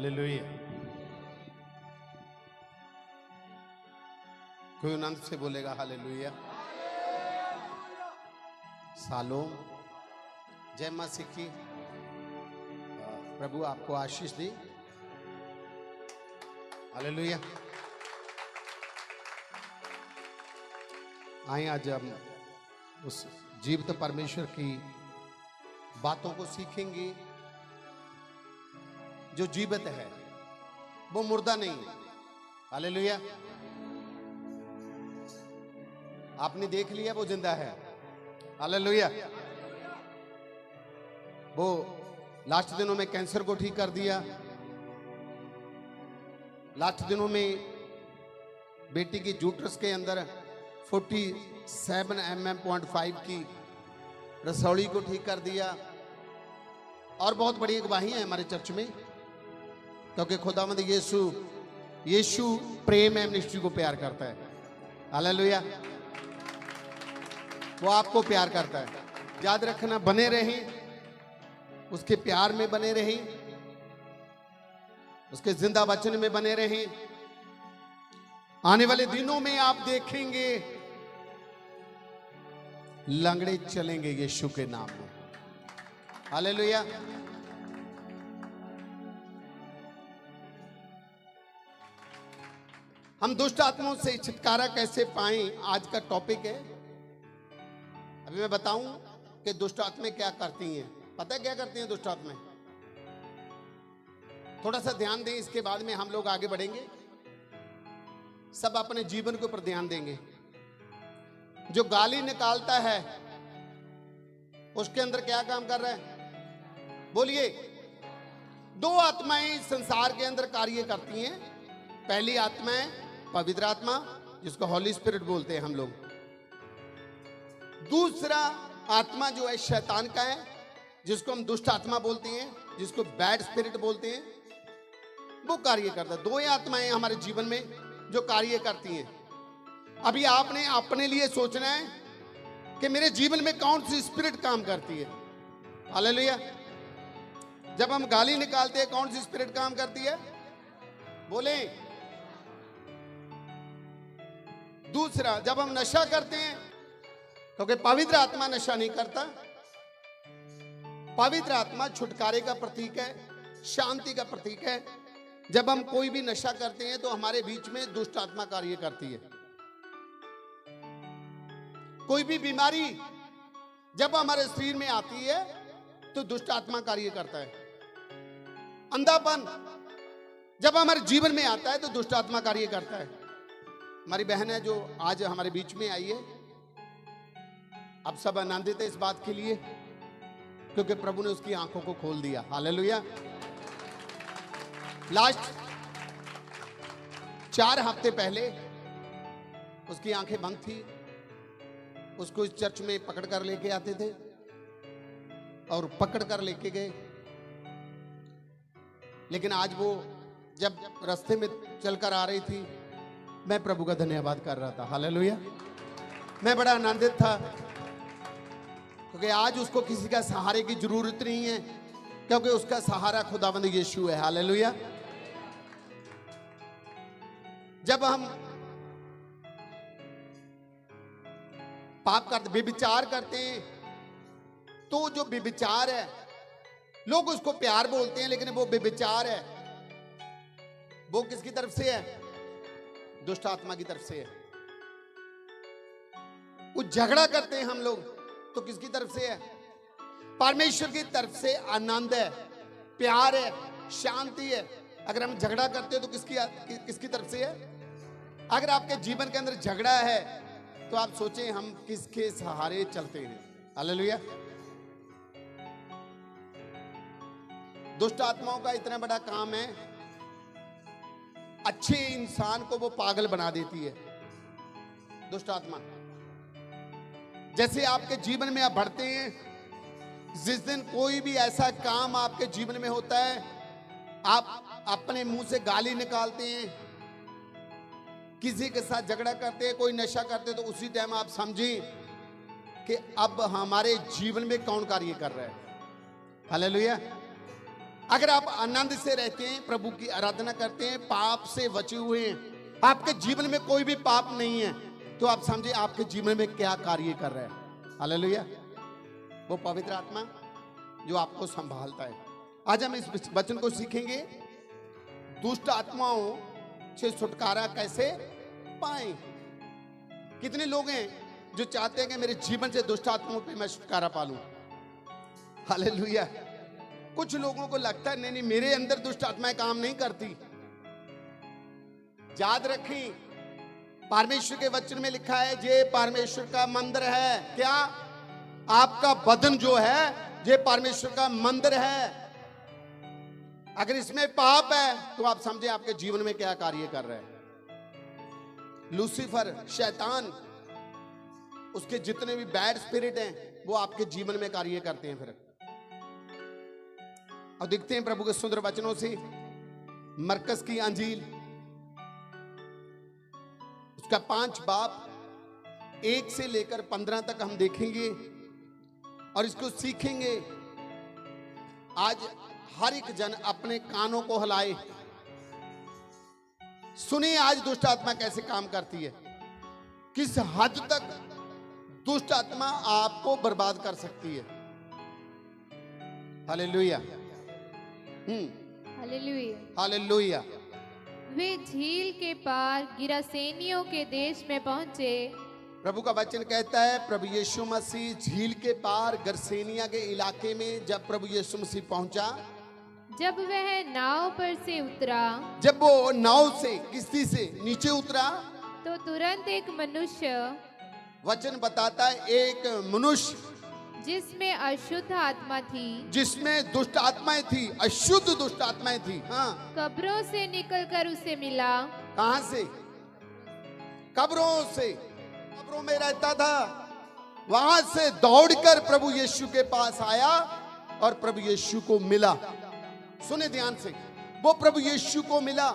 Hallelujah. कोई आनंद से बोलेगा हालेलुया। सालों जय मसीह की। प्रभु आपको आशीष दी। हालेलुया। आइए आज हम उस जीवित परमेश्वर की बातों को सीखेंगे जो जीवित है, वो मुर्दा नहीं है। हालेलुया। आपने देख लिया वो जिंदा है। हालेलुया। वो लास्ट दिनों में कैंसर को ठीक कर दिया। लास्ट दिनों में बेटी की यूट्रस के अंदर 47 mm.5 की रसौली को ठीक कर दिया। और बहुत बड़ी गवाही है हमारे चर्च में, क्योंकि खुदावंद यीशु प्रेम है, मिनिस्ट्री को प्यार करता है। हालेलुया। वो आपको प्यार करता है। याद रखना, बने रहें उसके प्यार में, बने रहें उसके जिंदा वचन में, बने रहें। आने वाले दिनों में आप देखेंगे लंगड़े चलेंगे यीशु के नाम में। हालेलुया। हम दुष्ट आत्माओं से छुटकारा कैसे पाएं, आज का टॉपिक है। अभी मैं बताऊं कि दुष्ट आत्माएं क्या करती हैं। पता है क्या करती हैं दुष्ट आत्माएं? थोड़ा सा ध्यान दें, इसके बाद में हम लोग आगे बढ़ेंगे। सब अपने जीवन के ऊपर ध्यान देंगे। जो गाली निकालता है उसके अंदर क्या काम कर रहा है? बोलिए। दो आत्माएं संसार के अंदर कार्य करती हैं। पहली आत्मा है पवित्र आत्मा, जिसको हॉली स्पिरिट बोलते हैं हम लोग। दूसरा आत्मा जो है शैतान का है, जिसको हम दुष्ट आत्मा बोलते हैं, जिसको बैड स्पिरिट बोलते हैं। वो कार्य करता है। दो ही आत्माएं हमारे जीवन में जो कार्य करती हैं। अभी आपने अपने लिए सोचना है कि मेरे जीवन में कौन सी स्पिरिट काम करती है। हालेलुया। जब हम गाली निकालते हैं, कौन सी स्पिरिट काम करती है? बोले। दूसरा, जब हम नशा करते हैं, क्योंकि पवित्र आत्मा नशा नहीं करता। पवित्र आत्मा छुटकारे का प्रतीक है, शांति का प्रतीक है। जब हम कोई भी नशा करते हैं तो हमारे बीच में दुष्ट आत्मा कार्य करती है। कोई भी बीमारी जब हमारे शरीर में आती है तो दुष्ट आत्मा कार्य करता है। अंधापन जब हमारे जीवन में आता है तो दुष्ट आत्मा कार्य करता है। हमारी बहन है जो आज हमारे बीच में आई है, अब सब आनंदित है इस बात के लिए, क्योंकि प्रभु ने उसकी आंखों को खोल दिया। हालेलुया। लास्ट 4 हफ्ते पहले उसकी आंखें बंद थी। उसको इस चर्च में पकड़ कर लेके आते थे और पकड़ कर लेके गए। लेकिन आज वो जब रास्ते में चलकर आ रही थी, मैं प्रभु का धन्यवाद कर रहा था। हालेलुया। मैं बड़ा आनंदित था, क्योंकि आज उसको किसी का सहारे की जरूरत नहीं है, क्योंकि उसका सहारा खुदावंद यीशु है। हालेलुया। जब हम पाप करते, व्यभिचार करते हैं, तो जो व्यभिचार है, लोग उसको प्यार बोलते हैं, लेकिन वो व्यभिचार है। वो किसकी तरफ से है? दुष्ट आत्मा की तरफ से है। वो झगड़ा करते हैं हम लोग, तो किसकी तरफ से है? परमेश्वर की तरफ से आनंद है, प्यार है, शांति है। अगर हम झगड़ा करते हैं तो किसकी तरफ से है? अगर आपके जीवन के अंदर झगड़ा है तो आप सोचें हम किसके सहारे चलते हैं। हालेलुया। दुष्ट आत्माओं का इतना बड़ा काम है, अच्छे इंसान को वो पागल बना देती है दुष्ट आत्मा। जैसे आपके जीवन में आप बढ़ते हैं, जिस दिन कोई भी ऐसा काम आपके जीवन में होता है, आप अपने मुंह से गाली निकालते हैं, किसी के साथ झगड़ा करते हैं, कोई नशा करते हैं, तो उसी टाइम आप समझें कि अब हमारे जीवन में कौन कार्य कर रहा है। हालेलुया। अगर आप आनंद से रहते हैं, प्रभु की आराधना करते हैं, पाप से बचे हुए हैं, आपके जीवन में कोई भी पाप नहीं है, तो आप समझे आपके जीवन में क्या कार्य कर रहा है। हालेलुया। वो पवित्र आत्मा जो आपको संभालता है। आज हम इस वचन को सीखेंगे, दुष्ट आत्माओं से छुटकारा कैसे पाएं। कितने लोग हैं जो चाहते हैं कि मेरे जीवन से दुष्ट आत्माओं पे मैं छुटकारा पा लूं। हालेलुया। कुछ लोगों को लगता है नहीं मेरे अंदर दुष्ट आत्माएं काम नहीं करती। याद रखें, परमेश्वर के वचन में लिखा है ये परमेश्वर का मंदिर है। क्या? आपका बदन जो है ये परमेश्वर का मंदिर है। अगर इसमें पाप है तो आप समझे आपके जीवन में क्या कार्य कर रहा है। लूसीफर, शैतान, उसके जितने भी बैड स्पिरिट हैं वो आपके जीवन में कार्य करते हैं। फिर और देखते हैं प्रभु के सुंदर वचनों से मरकस की अंजील उसका 5 बाब 1 से लेकर 15 तक हम देखेंगे और इसको सीखेंगे। आज हर एक जन अपने कानों को हिलाए, सुनिए आज दुष्ट आत्मा कैसे काम करती है, किस हद तक दुष्ट आत्मा आपको बर्बाद कर सकती है। हालेलुया। हालेलुया। हालेलुया। वे झील के पार गिरासेनियों के देश में पहुंचे। प्रभु का वचन कहता है प्रभु यीशु मसीह झील के पार गरसेनिया के इलाके में जब प्रभु यीशु मसीह पहुंचा, जब वह नाव पर से उतरा, जब वो नाव से किश्ती से नीचे उतरा, तो तुरंत एक मनुष्य, वचन बताता है एक मनुष्य जिसमें अशुद्ध आत्मा थी, जिसमें दुष्ट आत्माएं थी, अशुद्ध दुष्ट आत्माएं थी, हाँ, कब्रों से निकलकर उसे मिला। कहां से? कब्रों से। कब्रों में रहता था, वहां से दौड़कर प्रभु यीशु के पास आया और प्रभु यीशु को मिला। सुने ध्यान से, वो प्रभु यीशु को मिला।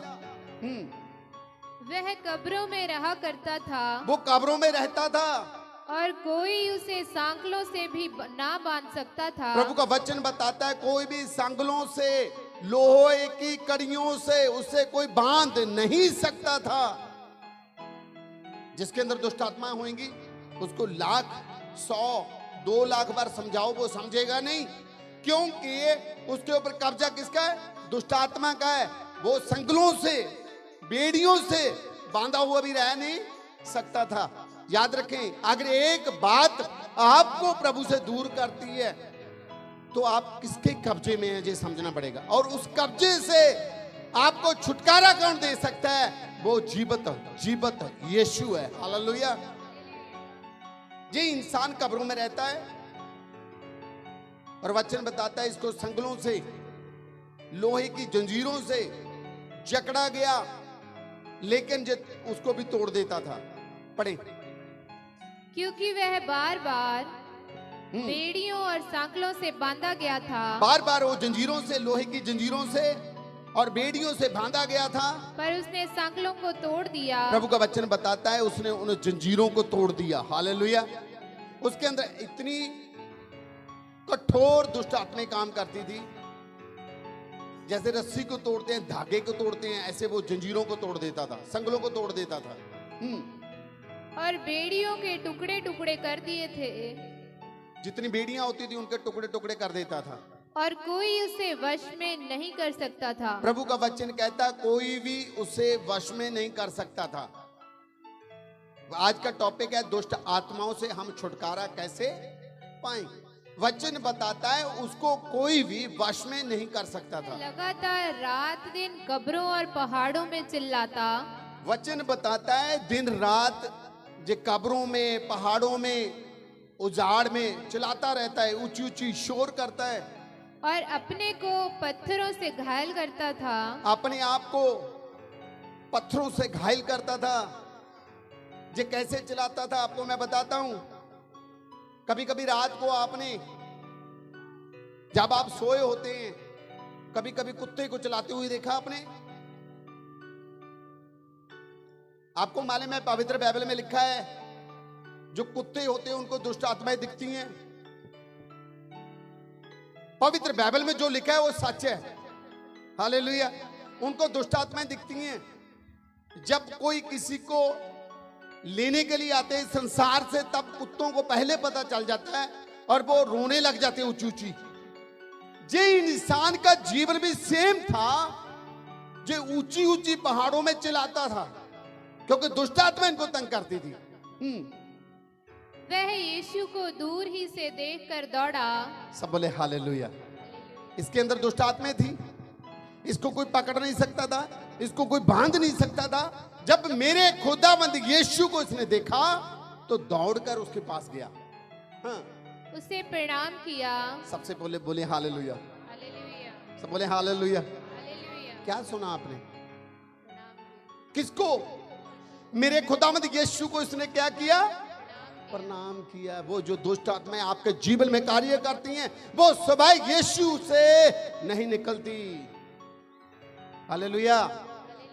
वह कब्रों में रहा करता था, वो कब्रों में रहता था और कोई उसे सांकलों से भी ना बांध सकता था। प्रभु का वचन बताता है कोई भी सांगलों से, लोहे की कड़ियों से उसे कोई बांध नहीं सकता था। जिसके अंदर दुष्ट आत्मा होंगी उसको 1,00,000, 100, 2 लाख बार समझाओ वो समझेगा नहीं, क्योंकि उसके ऊपर कब्जा किसका है? दुष्ट आत्मा का है। वो संगलों से, बेड़ियों से बांधा हुआ भी रह नहीं सकता था। याद रखें, अगर एक बात आपको प्रभु से दूर करती है तो आप किसके कब्जे में हैं ये समझना पड़ेगा। और उस कब्जे से आपको छुटकारा कौन दे सकता है? वो जीवत यीशु है। हालेलुया। ये इंसान कब्रों में रहता है और वचन बताता है इसको संगलों से, लोहे की जंजीरों से जकड़ा गया, लेकिन उसको भी तोड़ देता था। पढ़े। क्योंकि वह बार बार बेड़ियों और सांकलों से बांधा गया था। बार बार वो जंजीरों से, लोहे की जंजीरों से और बेड़ियों से बांधा गया था, पर उसने सांकलों को तोड़ दिया। प्रभु का वचन बताता है उसने उन जंजीरों को तोड़ दिया। हालेलुया। उसके अंदर इतनी कठोर दुष्ट आत्माएं काम करती थी, जैसे रस्सी को तोड़ते हैं, धागे को तोड़ते हैं, ऐसे वो जंजीरों को तोड़ देता था, संगलों को तोड़ देता था। और बेड़ियों के टुकड़े टुकड़े कर दिए थे। जितनी बेड़ियां होती थी उनके टुकड़े टुकड़े कर देता था, और कोई उसे वश में नहीं कर सकता था। प्रभु का वचन कहता कोई भी उसे वश में नहीं कर सकता था। आज का टॉपिक है दुष्ट आत्माओं से हम छुटकारा कैसे पाएं। वचन बताता है उसको कोई भी वश में नहीं कर सकता था। लगातार रात दिन कब्रों और पहाड़ों में चिल्लाता। वचन बताता है दिन रात जो कब्रों में, पहाड़ों में, उजाड़ में चिल्लाता रहता है, ऊंची ऊंची शोर करता है और अपने को पत्थरों से घायल करता था। अपने आप को पत्थरों से घायल करता था। ये कैसे चिल्लाता था आपको मैं बताता हूं। कभी कभी रात को आपने, जब आप सोए होते हैं, कभी कभी कुत्ते को चिल्लाते हुए देखा आपने? आपको मालूम है पवित्र बाइबल में लिखा है जो कुत्ते होते हैं उनको दुष्ट आत्माएं दिखती हैं। पवित्र बाइबल में जो लिखा है वो सच है। हालेलुया। उनको दुष्ट आत्माएं दिखती हैं जब कोई किसी को लेने के लिए आते हैं संसार से, तब कुत्तों को पहले पता चल जाता है और वो रोने लग जाते हैं ऊंची ऊंची। जे इंसान का जीवन भी सेम था, जो ऊंची ऊंची पहाड़ों में चिल्लाता था क्योंकि दुष्ट आत्मा इनको तंग करती थी। वह यीशु को दूर ही से देखकर दौड़ा। सब बोले हालेलुया। इसके अंदर दुष्ट आत्माएं थी, इसको कोई पकड़ नहीं सकता था, इसको कोई बांध नहीं सकता था। जब मेरे खुदावंद यीशु को इसने देखा तो दौड़कर उसके पास गया, हाँ, उसे प्रणाम किया। सबसे पहले बोले हालेलुया। हालेलुया, सब बोले हालेलुया। हालेलुया। क्या सुना आपने? किसको? मेरे खुदावंद यीशु को इसने क्या किया? प्रणाम किया। वो जो दुष्ट आत्माएं आपके जीवन में कार्य करती हैं वो सुबह यीशु से नहीं निकलती। हालेलुया।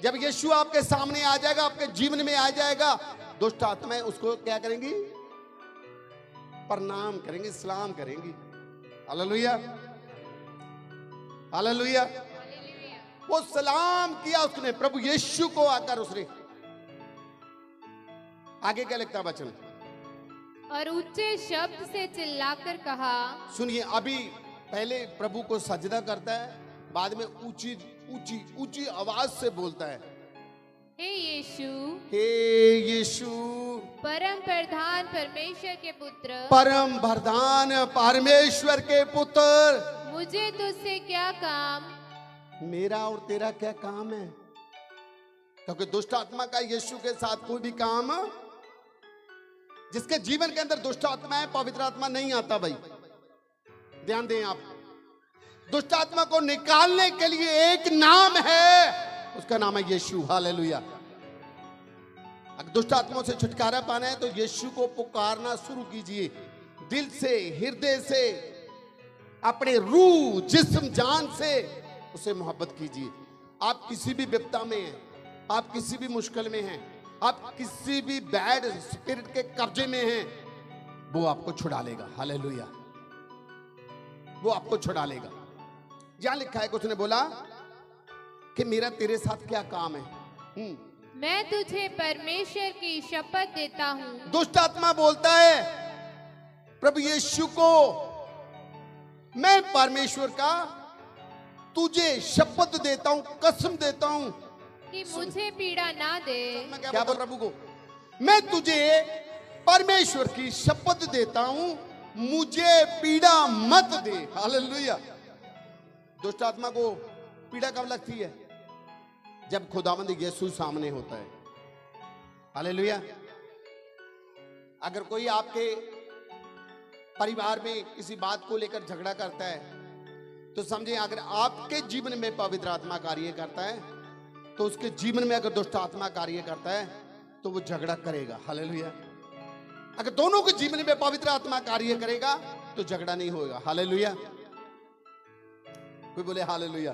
जब यीशु आपके सामने आ जाएगा, आपके जीवन में आ जाएगा, दुष्ट आत्माएं उसको क्या करेंगी? प्रणाम करेंगी, सलाम करेंगी। Hallelujah, hallelujah. वो सलाम किया उसने प्रभु यीशु को आकर। उसने आगे क्या लिखता वचन? और ऊंचे शब्द से चिल्लाकर कहा। सुनिए, अभी पहले प्रभु को सजदा करता है, बाद में ऊंची ऊंची ऊंची आवाज से बोलता है, हे यीशु, हे यीशु, परम प्रधान परमेश्वर के पुत्र, परम प्रधान परमेश्वर के पुत्र, मुझे तुझसे क्या काम? मेरा और तेरा क्या काम है? क्योंकि दुष्ट आत्मा का यीशु के साथ कोई भी काम, जिसके जीवन के अंदर दुष्ट आत्मा है, पवित्र आत्मा नहीं आता। भाई ध्यान दें आप, दुष्ट आत्मा को निकालने के लिए एक नाम है, उसका नाम है यीशु। हालेलुया। अगर दुष्ट आत्माओं से छुटकारा पाना है तो यीशु को पुकारना शुरू कीजिए, दिल से, हृदय से, अपने रूह, जिस्म, जान से उसे मोहब्बत कीजिए। आप किसी भी विपदा में हैं, आप किसी भी मुश्किल में हैं, आप किसी भी बैड स्पिरिट के कब्जे में हैं, वो आपको छुड़ा लेगा। हालेलुया, वो आपको छुड़ा लेगा। यहां लिखा है, कुछ ने बोला कि मेरा तेरे साथ क्या काम है? मैं तुझे परमेश्वर की शपथ देता हूँ। दुष्ट आत्मा बोलता है प्रभु यीशु को, मैं परमेश्वर का तुझे शपथ देता हूं, कसम देता हूं कि मुझे पीड़ा ना दे। क्या बोल प्रभु को? मैं तुझे परमेश्वर की शपथ देता हूं, मुझे पीड़ा मत दे। हालेलुया। दुष्ट आत्मा को पीड़ा कब लगती है? जब खुदावंद यीशु सामने होता है। हालेलुया। अगर कोई आपके परिवार में किसी बात को लेकर झगड़ा करता है तो समझे, अगर आपके जीवन में पवित्र आत्मा कार्य करता है तो उसके जीवन में अगर दुष्ट आत्मा कार्य करता है तो वो झगड़ा करेगा। हालेलुया। अगर दोनों के जीवन में पवित्र आत्मा कार्य करेगा तो झगड़ा नहीं होगा। हालेलुया। कोई बोले हालेलुया।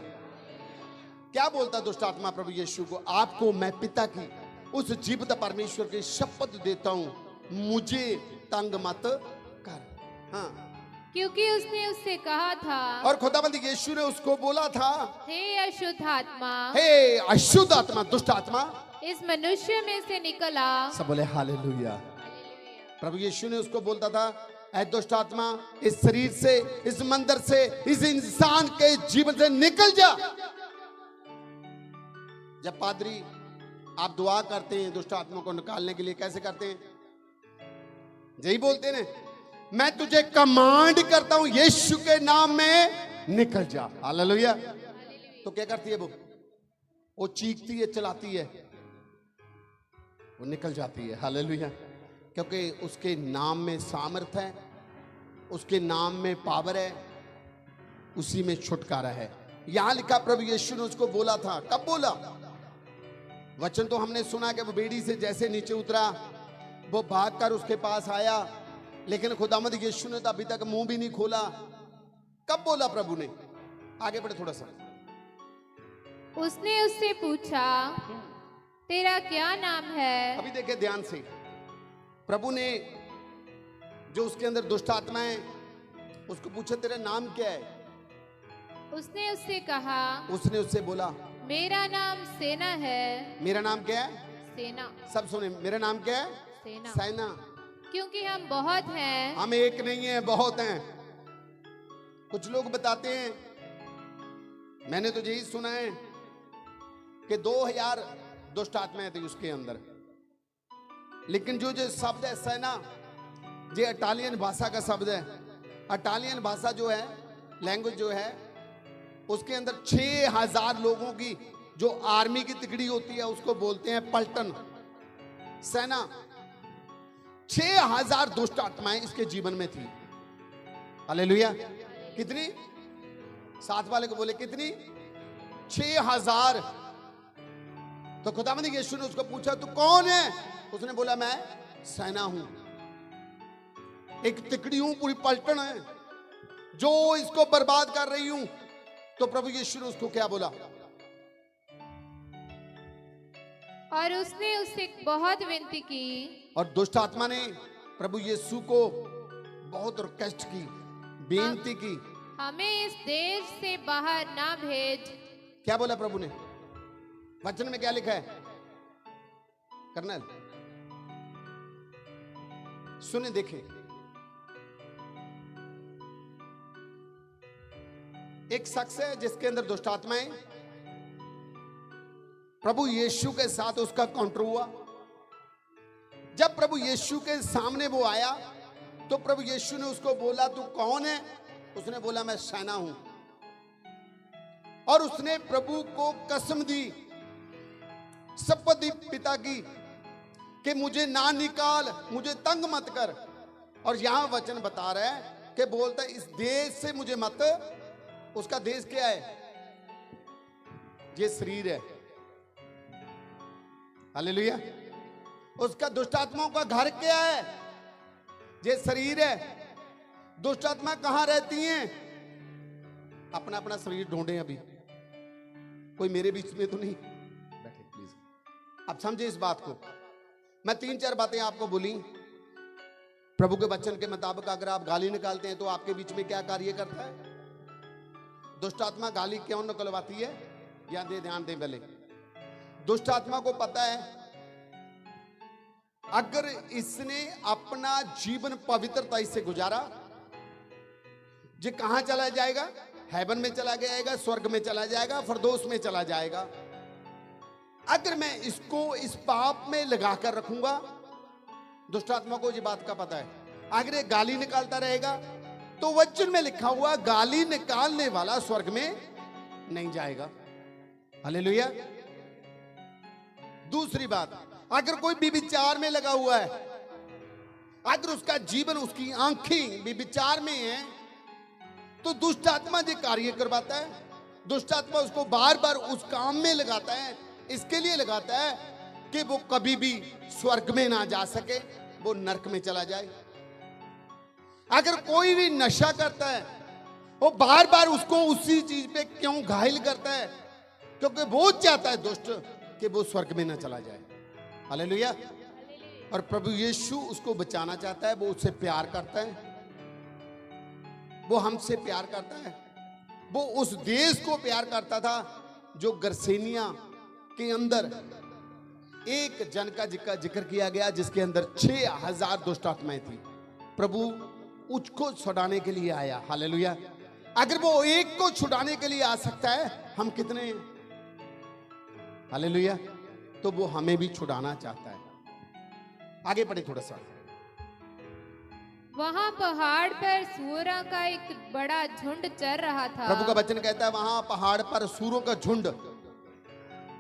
क्या बोलता दुष्ट आत्मा प्रभु यीशु को? आपको मैं पिता की उस जीवित परमेश्वर की शपथ देता हूं, मुझे तंग मत कर। हाँ, क्योंकि उसने उससे कहा था, और खुदाबंद यीशु ने उसको बोला था, हे अशुद्ध आत्मा, हे अशुद्ध आत्मा, दुष्ट आत्मा इस मनुष्य में से निकला। सब बोले हालेलुया। प्रभु यीशु ने उसको बोलता था, ऐ दुष्ट आत्मा, इस शरीर से, इस मंदिर से, इस इंसान के जीवन से निकल जा। जब पादरी आप दुआ करते हैं दुष्ट आत्मा को निकालने के लिए, कैसे करते हैं? यही बोलते हैं, मैं तुझे कमांड करता हूं यीशु के नाम में निकल जा। हालेलुया। तो क्या करती है वो चीखती है, चलाती है, वो निकल जाती है। हालेलुया। क्योंकि उसके नाम में सामर्थ है, उसके नाम में पावर है, उसी में छुटकारा है। यहां लिखा प्रभु यीशु ने उसको बोला था। कब बोला? वचन तो हमने सुना कि वो बेड़ी से जैसे नीचे उतरा, वो भागकर उसके पास आया, लेकिन खुदावंद यीशु ने तो अभी तक मुंह भी नहीं खोला। कब बोला प्रभु ने? आगे बढ़े थोड़ा सा। उसने उससे पूछा, तेरा क्या नाम है? अभी देखे ध्यान से, प्रभु ने जो उसके अंदर दुष्ट आत्मा है उसको पूछा, तेरा नाम क्या है? उसने उससे कहा, उसने उससे बोला, मेरा नाम सेना है। मेरा नाम क्या है? सेना। सब सुने, मेरा नाम क्या है? सेना। सेना। क्योंकि हम बहुत हैं। हम एक नहीं है, बहुत हैं। कुछ लोग बताते हैं, मैंने तो यही सुना है कि 2000 दुष्ट आत्माएं थी उसके अंदर। लेकिन जो जो शब्द है सेना, ये इटालियन भाषा का शब्द है। इटालियन भाषा जो है, लैंग्वेज जो है, उसके अंदर 6000 लोगों की जो आर्मी की तिकड़ी होती है उसको बोलते हैं पलटन, सेना। 6000 दुष्ट आत्माएं इसके जीवन में थी। हालेलुया। कितनी? साथ वाले को बोले कितनी? 6000। तो खुदावंद यीशु ने उसको पूछा, तू कौन है? उसने बोला, मैं सेना हूं, एक तिकड़ी हूं, पूरी पलटन है जो इसको बर्बाद कर रही हूं। तो प्रभु यीशु ने उसको क्या बोला? और उसने उससे बहुत विनती की। और दुष्ट आत्मा ने प्रभु यीशु को बहुत रिक्वेस्ट की, बेनती की, हमें इस देश से बाहर ना भेज। क्या बोला प्रभु ने? वचन में क्या लिखा है कर्नल? सुने, देखें। एक शख्स है जिसके अंदर दुष्ट आत्माएं, प्रभु यीशु के साथ उसका काउंटर हुआ। जब प्रभु यीशु के सामने वो आया तो प्रभु यीशु ने उसको बोला, तू कौन है? उसने बोला, मैं सेना हूं। और उसने प्रभु को कसम दी, शपथ दी पिता की कि मुझे ना निकाल, मुझे तंग मत कर। और यहां वचन बता रहा है कि बोलता है, इस देश से मुझे मत। उसका देश क्या है? ये शरीर है। हालेलुया। उसका दुष्ट आत्माओं का घर क्या है? ये शरीर है। दुष्ट आत्मा कहां रहती हैं? अपना अपना शरीर ढूंढे। अभी कोई मेरे बीच में तो नहीं बैठे, प्लीज। अब समझे इस बात को। मैं 3-4 बातें आपको बोली। प्रभु के वचन के मुताबिक अगर आप गाली निकालते हैं तो आपके बीच में क्या कार्य करता है? दुष्ट आत्मा गाली क्यों निकलवाती है? या ध्यान दें पहले। दुष्ट आत्मा को पता है अगर इसने अपना जीवन पवित्रता से गुजारा, ये कहां चला जाएगा? हेवन में चला जाएगा, स्वर्ग में चला जाएगा, फरदौस में चला जाएगा। अगर मैं इसको इस पाप में लगाकर रखूंगा, दुष्ट आत्मा को ये बात का पता है, अगर ये गाली निकालता रहेगा तो वचन में लिखा हुआ, गाली निकालने वाला स्वर्ग में नहीं जाएगा। हालेलुया। दूसरी बात, अगर कोई व्यभिचार में लगा हुआ है, अगर उसका जीवन, उसकी आंखें व्यभिचार में है, तो दुष्ट आत्मा ये कार्य करवाता है। दुष्ट आत्मा उसको बार बार उस काम में लगाता है, इसके लिए लगाता है कि वो कभी भी स्वर्ग में ना जा सके, वो नरक में चला जाए। अगर कोई भी नशा करता है, वो बार बार उसको उसी चीज पे क्यों घायल करता है? क्योंकि वो चाहता है दुष्ट कि वो स्वर्ग में ना चला जाए। हालेलुया। और प्रभु यीशु उसको बचाना चाहता है, वो उससे प्यार करता है, वो हमसे प्यार करता है। वो उस देश को प्यार करता था जो गर्सेनिया के अंदर एक जन का जिक्र किया गया, जिसके अंदर 6000 दुष्ट आत्माएं थी। प्रभु उसको छुड़ाने के लिए आया। हालेलुया। अगर वो एक को छुड़ाने के लिए आ सकता है, हम कितने हैं? हालेलुया। तो वो हमें भी छुड़ाना चाहता है। आगे पढ़े थोड़ा सा। वहां पहाड़ पर सूअरों का एक बड़ा झुंड चर रहा था। प्रभु का वचन कहता है, वहां पहाड़ पर सूरों का झुंड,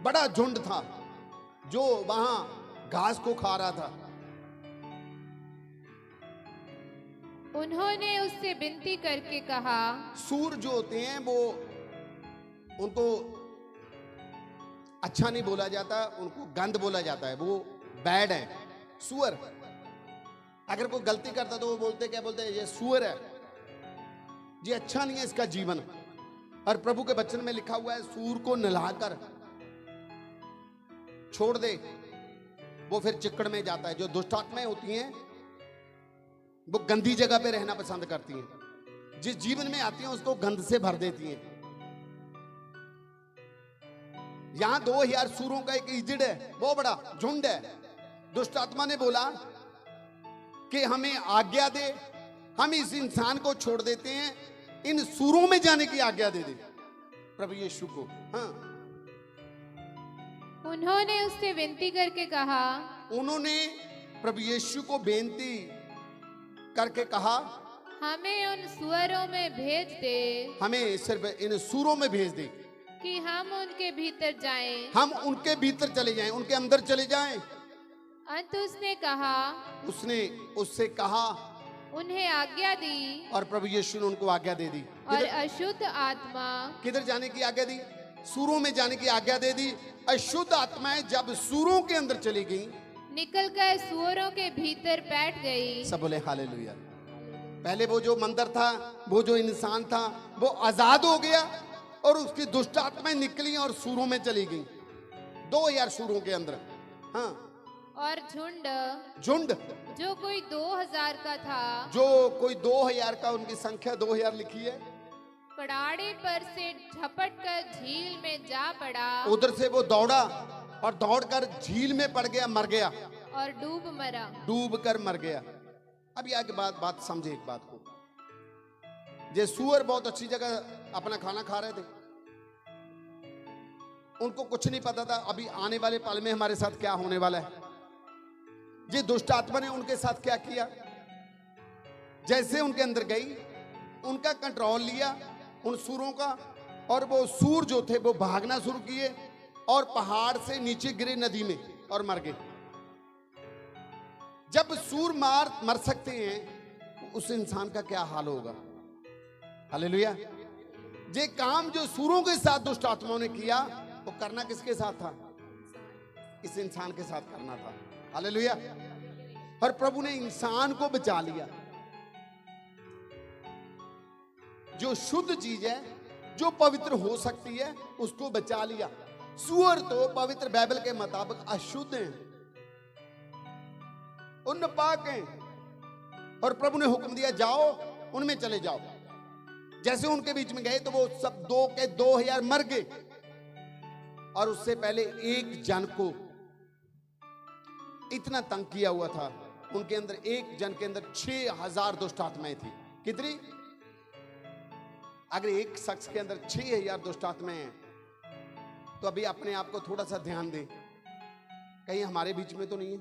बड़ा झुंड था जो वहां घास को खा रहा था। उन्होंने उससे विनती करके कहा, सूर जो होते हैं वो, उनको अच्छा नहीं बोला जाता, उनको गंद बोला जाता है, वो बैड है। सुअर अगर कोई गलती करता तो वो बोलते, क्या बोलते हैं? ये सुअर है, ये अच्छा नहीं है इसका जीवन। और प्रभु के वचन में लिखा हुआ है, सूर को नहलाकर छोड़ दे, वो फिर चिकड़ में जाता है। जो दुष्ट आत्माएं होती हैं वो गंदी जगह पे रहना पसंद करती हैं, जिस जीवन में आती हैं उसको गंद से भर देती हैं। यहां 2000 सूरों का एक इजड़ है, बहुत बड़ा झुंड है। दुष्ट आत्मा ने बोला कि हमें आज्ञा दे, हम इस इंसान को छोड़ देते हैं, इन सूरों में जाने की आज्ञा दे दे प्रभु यीशु को। हाँ, उन्होंने उससे विनती करके कहा, उन्होंने प्रभु यीशु को बेनती करके कहा, हमें उन सुअरों में भेज दे, हमें सिर्फ इन सूरों में भेज दे कि हम उनके भीतर जाएं। हम उनके भीतर चले जाएं, उनके अंदर चले जाएं। अंत उसने कहा, उसने उससे कहा उन्हें आज्ञा दी, और प्रभु यीशु ने उनको आज्ञा दे दी। और अशुद्ध आत्मा किधर जाने की आज्ञा दी? सूरों में जाने की आज्ञा दे दी। अशुद्ध आत्माएं जब सूरों के अंदर चली गई, निकलकर सुअरों के भीतर बैठ गई। सब बोले हालेलुया। पहले वो जो मंदिर था, वो जो इंसान था, वो आजाद हो गया और उसकी दुष्ट आत्माएं निकली और सूरों में चली गई, 2000 सूरों के अंदर। हाँ, और झुंड जो कोई 2000 का था, जो कोई 2000 का, उनकी संख्या 2000 लिखी है, कड़ाड़े पर से झपट कर झील में जा पड़ा। उधर से वो दौड़ा और दौड़कर झील में पड़ गया, मर गया, और डूब मरा। डूब कर मर गया। अब यह के बाद बात समझे एक बात को, जे सुअर बहुत अच्छी जगह अपना खाना खा रहे थे, उनको कुछ नहीं पता था अभी आने वाले पल में हमारे साथ क्या होने वाला है। ये दुष्ट आत्मा ने उनके साथ क्या किया, जैसे उनके अंदर गई, उनका कंट्रोल लिया उन सूरों का, और वो सूर जो थे वो भागना शुरू किए और पहाड़ से नीचे गिरे नदी में और मर गए। जब सूर मर सकते हैं, उस इंसान का क्या हाल होगा। हालेलुया। ये काम जो सूरों के साथ दुष्ट आत्माओं ने किया, वो करना किसके साथ था? इस इंसान के साथ करना था। हालेलुया। और प्रभु ने इंसान को बचा लिया। जो शुद्ध चीज है, जो पवित्र हो सकती है, उसको बचा लिया। सूअर तो पवित्र बाइबल के मुताबिक अशुद्ध हैं, उन पाक हैं, और प्रभु ने हुक्म दिया जाओ उनमें चले जाओ। जैसे उनके बीच में गए तो वो सब 2000 मर गए, और उससे पहले एक जन को इतना तंग किया हुआ था, उनके अंदर एक जन के अंदर 6000 दुष्ट आत्माएं थी। कितनी? अगर एक शख्स के अंदर 6000 दुष्ट आत्माएं हैं, तो अभी अपने आप को थोड़ा सा ध्यान दें, कहीं हमारे बीच में तो नहीं है।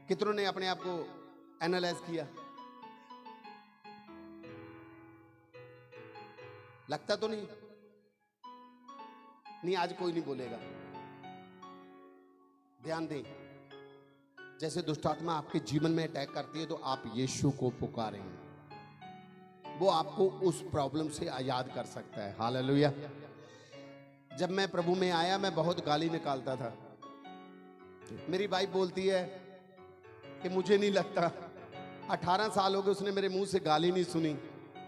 कितनों ने अपने आप को एनालाइज किया? लगता तो नहीं। आज कोई नहीं बोलेगा। ध्यान दें, जैसे दुष्ट आत्मा आपके जीवन में अटैक करती है, तो आप यीशु को पुकारें, वो आपको उस प्रॉब्लम से आजाद कर सकता है। हालेलुया। जब मैं प्रभु में आया, मैं बहुत गाली निकालता था। मेरी वाइफ बोलती है कि मुझे नहीं लगता 18 साल हो गए उसने मेरे मुंह से गाली नहीं सुनी।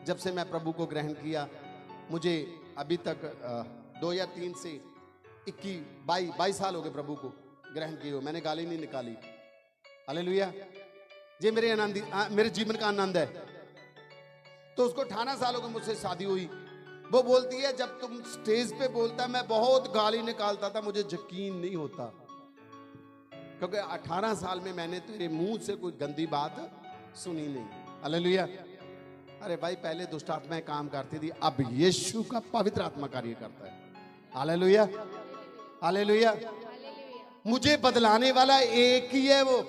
जब से मैं प्रभु को ग्रहण किया, मुझे अभी तक 2003 से 22 साल हो गए प्रभु को ग्रहण किए हुए, मैंने गाली नहीं निकाली। हालेलुया। ये मेरे जीवन का आनंद है। तो उसको 18 साल हो गए मुझसे शादी हुई। वो बोलती है, जब तुम स्टेज पे बोलता, मैं बहुत गाली निकालता था, मुझे यकीन नहीं होता, क्योंकि 18 साल में मैंने तेरे मुंह से कोई गंदी बात सुनी नहीं। हालेलुया। अरे भाई, पहले दुष्ट आत्माएं काम करती थी, अब यीशु का पवित्र आत्मा कार्य करता है। हालेलुया। हालेलुया। मुझे बदलाने वाला एक ही है, वो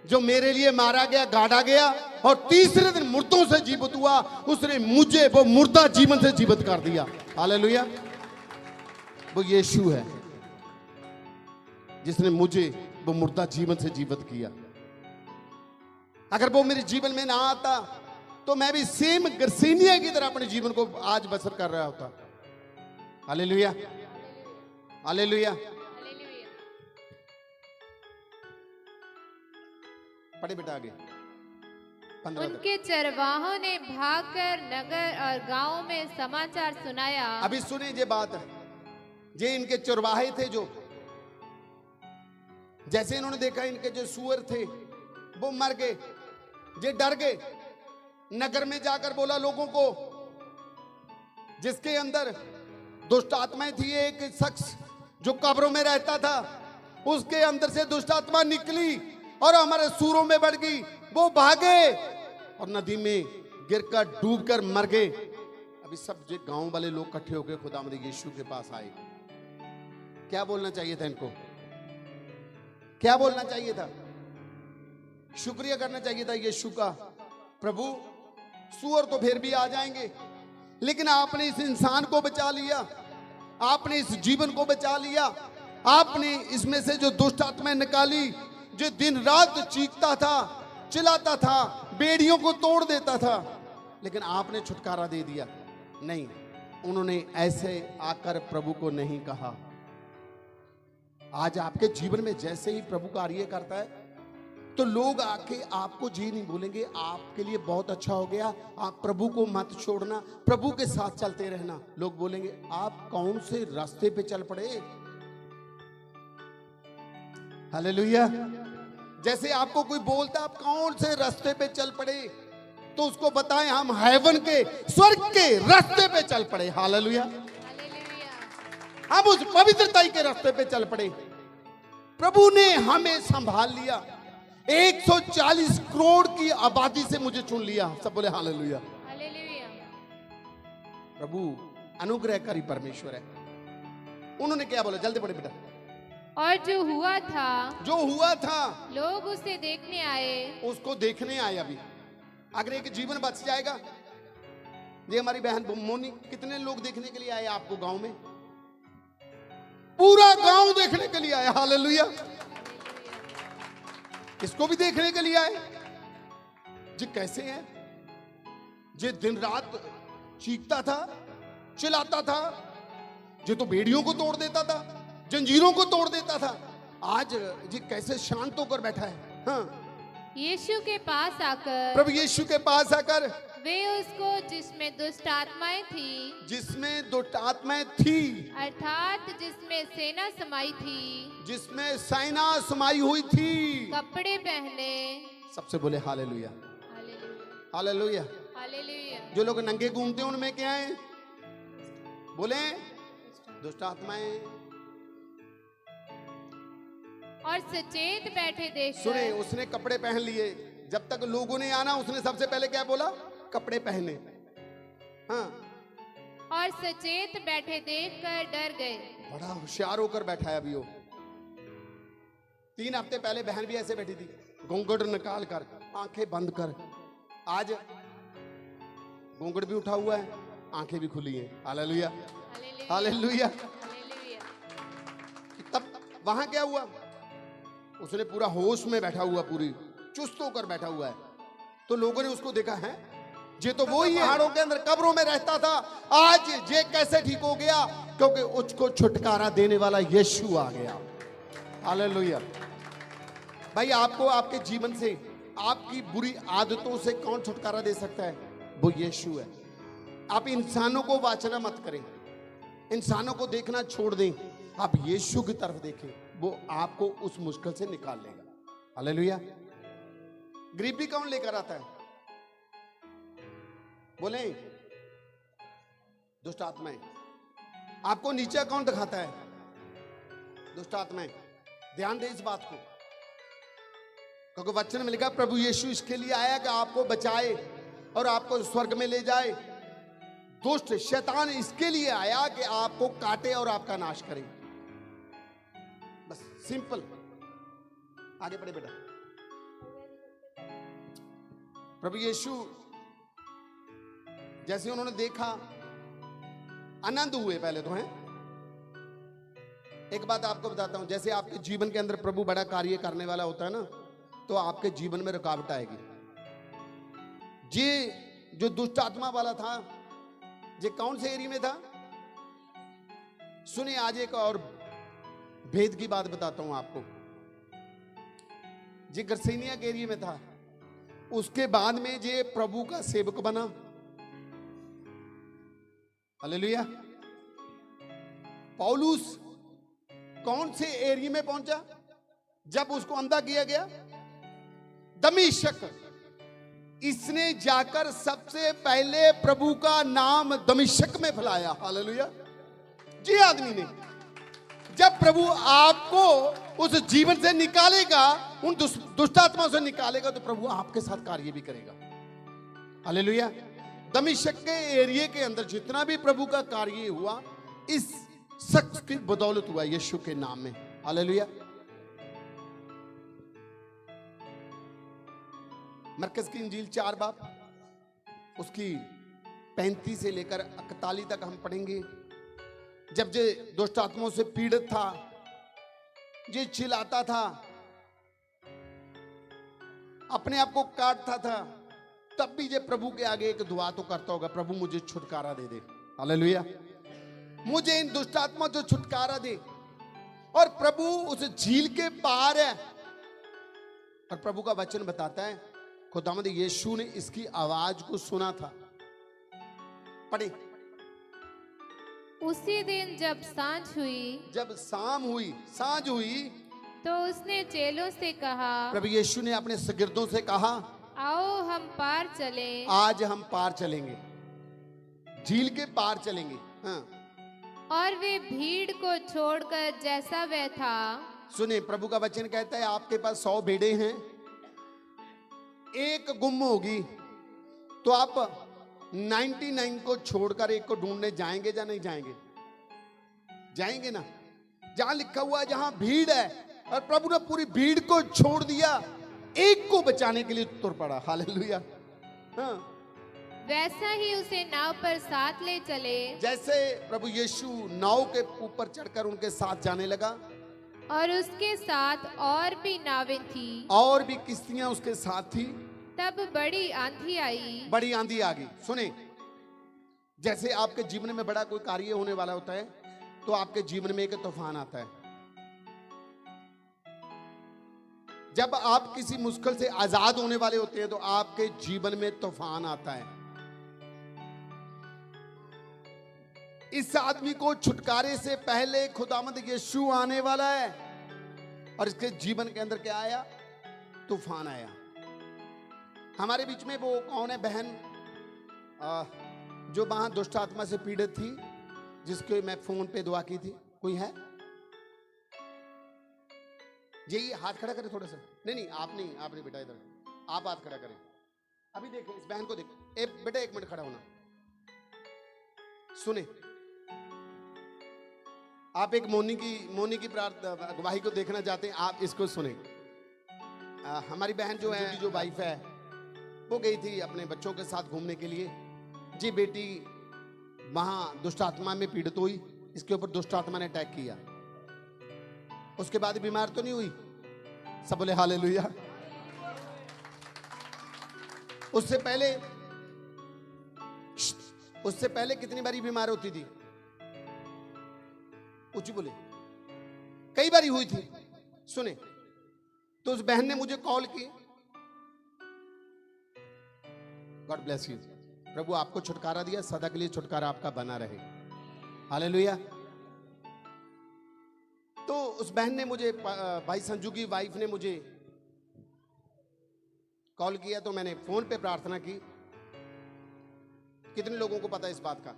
जो मेरे लिए मारा गया, गाड़ा गया, और तीसरे दिन मुर्दों से जीवित हुआ। उसने मुझे वो मुर्दा जीवन से जीवित कर दिया। हालेलुया। वो यीशु है जिसने मुझे वो मुर्दा जीवन से जीवित किया। अगर वो मेरे जीवन में ना आता, तो मैं भी सेम गर्सेनिया की तरह अपने जीवन को आज बसर कर रहा होता। हालेलुया। हालेलुया। पढ़े बेटा आगे। उनके चरवाहों ने भागकर नगर और गांव में समाचार सुनाया। अभी सुनिए ये बात, ये इनके चरवाहे थे, जो जैसे इन्होंने देखा इनके जो सूअर थे वो मर गए, ये डर गए, नगर में जाकर बोला लोगों को, जिसके अंदर दुष्ट आत्माएं थी। एक शख्स जो कब्रों में रहता था, उसके अंदर से दुष्ट आत्मा निकली और हमारे सूरों में बढ़ गई। वो भागे और नदी में गिरकर डूबकर मर गए। अभी सब जो गांव वाले लोग इकट्ठे होकर खुदावंद यीशु के पास आए। क्या बोलना चाहिए था इनको? क्या बोलना चाहिए था? शुक्रिया करना चाहिए था यीशु का। प्रभु, सूअर तो फिर भी आ जाएंगे, लेकिन आपने इस इंसान को बचा लिया, आपने इस जीवन को बचा लिया, आपने इसमें से जो दुष्ट आत्माएं निकाली, जो दिन रात चीखता था, चिल्लाता था, बेड़ियों को तोड़ देता था, लेकिन आपने छुटकारा दे दिया। नहीं, उन्होंने ऐसे आकर प्रभु को नहीं कहा। आज आपके जीवन में जैसे ही प्रभु कार्य करता है, तो लोग आके आपको जी नहीं बोलेंगे, आपके लिए बहुत अच्छा हो गया, आप प्रभु को मत छोड़ना, प्रभु के साथ चलते रहना। लोग बोलेंगे आप कौन से रास्ते पे चल पड़े। हालेलुया। जैसे आपको कोई बोलता आप कौन से रास्ते पे चल पड़े, तो उसको बताएं हम हेवन के, स्वर्ग के रास्ते पे चल पड़े। हालेलुया। हम उस पवित्रता के रास्ते पे चल पड़े। प्रभु ने हमें संभाल लिया। 140 करोड़ की आबादी से मुझे चुन लिया। सब बोले हालेलुया। प्रभु अनुग्रहकारी परमेश्वर है। उन्होंने क्या बोला? जल्दी पढ़े बेटा। और जो हुआ था लोग उसे देखने आए। उसको देखने आए। अभी अगर एक जीवन बच जाएगा। ये हमारी बहन मोनी, कितने लोग देखने के लिए आए आपको गांव में? पूरा गांव देखने के लिए आया। हालेलुया। इसको भी देखने के लिए आए। जी कैसे है? जे दिन रात चीखता था, चिल्लाता था, जे तो बेड़ियों को तोड़ देता था, जंजीरों को तोड़ देता था, आज जी कैसे शांत होकर बैठा है। हाँ, यीशु के पास आकर, प्रभु यीशु के पास आकर, वे उसको जिसमें दुष्ट आत्माएं थी, अर्थात जिसमें सेना समाई हुई थी, कपड़े पहने। सबसे बोले हालेलुया, हालेलुया, हालेलुया। जो लोग नंगे घूमते हैं उनमें क्या है? बोले दुष्ट आत्माएं। और सचेत बैठे देख। सुने, उसने कपड़े पहन लिए। जब तक लोगों ने आना, उसने सबसे पहले क्या बोला? कपड़े पहने। हाँ, और सचेत बैठे देखकर डर गए। बड़ा होशियार होकर बैठा है अभी वो। 3 हफ्ते पहले बहन भी ऐसे बैठी थी, घूंघट निकाल कर, आंखें बंद कर। आज घूंघट भी उठा हुआ है, आंखें भी खुली हैं। Hallelujah, hallelujah. तब वहां क्या हुआ? उसने पूरा होश में बैठा हुआ, पूरी चुस्त होकर बैठा हुआ है। तो लोगों ने उसको देखा है, ये तो वो ही पहाड़ों के अंदर कब्रों में रहता था, आज ये कैसे ठीक हो गया? क्योंकि उसको छुटकारा देने वाला यीशु आ गया। हालेलुया। भाई, आपको आपके जीवन से, आपकी बुरी आदतों से कौन छुटकारा दे सकता है? वो यीशु है। आप इंसानों को वाचना मत करें, इंसानों को देखना छोड़ दें, आप यीशु की तरफ देखें, वो आपको उस मुश्किल से निकाल लेगा। हालेलुया। गरीबी कौन लेकर आता है? बोले दुष्ट आत्माएं। आपको नीचा कौन दिखाता है? दुष्ट आत्माएं। ध्यान दे इस बात को, क्योंकि वचन में लिखा प्रभु यीशु इसके लिए आया कि आपको बचाए और आपको स्वर्ग में ले जाए। दुष्ट शैतान इसके लिए आया कि आपको काटे और आपका नाश करे। बस सिंपल। आगे बढ़े बेटा। प्रभु यीशु जैसे उन्होंने देखा, आनंद हुए पहले तो हैं। एक बात आपको बताता हूं, जैसे आपके जीवन के अंदर प्रभु बड़ा कार्य करने वाला होता है ना, तो आपके जीवन में रुकावट आएगी। ये जो दुष्ट आत्मा वाला था, ये कौन से एरिया में था? सुनिए, आज एक और भेद की बात बताता हूं आपको। ये गर्सेनिया के एरिया में था। उसके बाद में ये प्रभु का सेवक बना। हालेलुया। पौलुस कौन से एरिया में पहुंचा जब उसको अंधा किया गया? दमिश्क, इसने जाकर सबसे पहले प्रभु का नाम दमिश्क में फैलाया। हालेलुया। जी आदमी ने, जब प्रभु आपको उस जीवन से निकालेगा, उन दुष्ट आत्माओं से निकालेगा, तो प्रभु आपके साथ कार्य भी करेगा। हालेलुया। दमिश्क के एरिया के अंदर जितना भी प्रभु का कार्य हुआ, इस शख्स की बदौलत हुआ, यीशु के नाम में। हालेलुया। मरकज की इंजील 4 बाब उसकी 35 से लेकर 41 तक हम पढ़ेंगे। जब जे दुष्ट आत्माओं से पीड़ित था, जे चिल्लाता था, अपने आप को काटता था, तब भी जे प्रभु के आगे एक दुआ तो करता होगा, प्रभु मुझे छुटकारा दे दे। हालेलुया। मुझे इन दुष्ट आत्माओं से छुटकारा दे। और प्रभु उस झील के पार है, और प्रभु का वचन बताता है खुदावंद यीशु ने इसकी आवाज को सुना था। पढ़े। उसी दिन जब शाम हुई, सांझ हुई, तो उसने चेलों से कहा, प्रभु यीशु ने अपने शागिर्दों से कहा, आओ हम पार चले। आज हम पार चलेंगे, झील के पार चलेंगे। हाँ। और वे भीड़ को छोड़कर जैसा वह था। सुने, प्रभु का वचन कहता है आपके पास 100 भेड़े हैं, एक गुम होगी, तो आप 99 को छोड़कर एक को ढूंढने जाएंगे या नहीं जाएंगे? जाएंगे ना। जहां लिखा हुआ है जहां भीड़ है, और प्रभु ने पूरी भीड़ को छोड़ दिया, एक को बचाने के लिए तुर पड़ा। हालेलुया। हाँ। वैसा ही उसे नाव पर साथ ले चले। जैसे प्रभु यीशु नाव के ऊपर चढ़कर उनके साथ जाने लगा, और उसके साथ और भी नावें थी, और भी किश्तियां उसके साथ थी। तब बड़ी आंधी आई। बड़ी आंधी आ गई। सुने, जैसे आपके जीवन में बड़ा कोई कार्य होने वाला होता है, तो आपके जीवन में एक तूफान आता है। जब आप किसी मुश्किल से आजाद होने वाले होते हैं, तो आपके जीवन में तूफान आता है। इस आदमी को छुटकारे से पहले खुदावंद यीशु आने वाला है, और इसके जीवन के अंदर क्या आया? तूफान आया। हमारे बीच में वो कौन है बहन जो वहां दुष्ट आत्मा से पीड़ित थी, जिसके मैं फोन पे दुआ की थी? कोई है? यही हाथ खड़ा करें थोड़ा सा। नहीं, आप नहीं बेटा, इधर आप हाथ खड़ा करें। अभी देखें इस बहन को, देखें। बेटा 1 मिनट खड़ा होना। सुने, आप एक मोनी की गवाही को देखना चाहते हैं, आप इसको सुने। हमारी बहन जो है, जो वाइफ है, वो गई थी अपने बच्चों के साथ घूमने के लिए। जी बेटी वहां दुष्ट आत्मा में पीड़ित हुई, इसके ऊपर दुष्ट आत्मा ने अटैक किया। उसके बाद बीमार तो नहीं हुई? सब बोले हालेलुया। उससे पहले कितनी बारी बीमार होती थी? ऊंची बोले। कई बारी हुई थी। सुने, तो उस बहन ने मुझे कॉल की। God bless you. प्रभु आपको छुटकारा दिया, सदा के लिए छुटकारा आपका बना रहे। हालेलुया। तो उस बहन ने मुझे, भाई संजू की वाइफ ने मुझे कॉल किया, तो मैंने फोन पे प्रार्थना की। कितने लोगों को पता है इस बात का?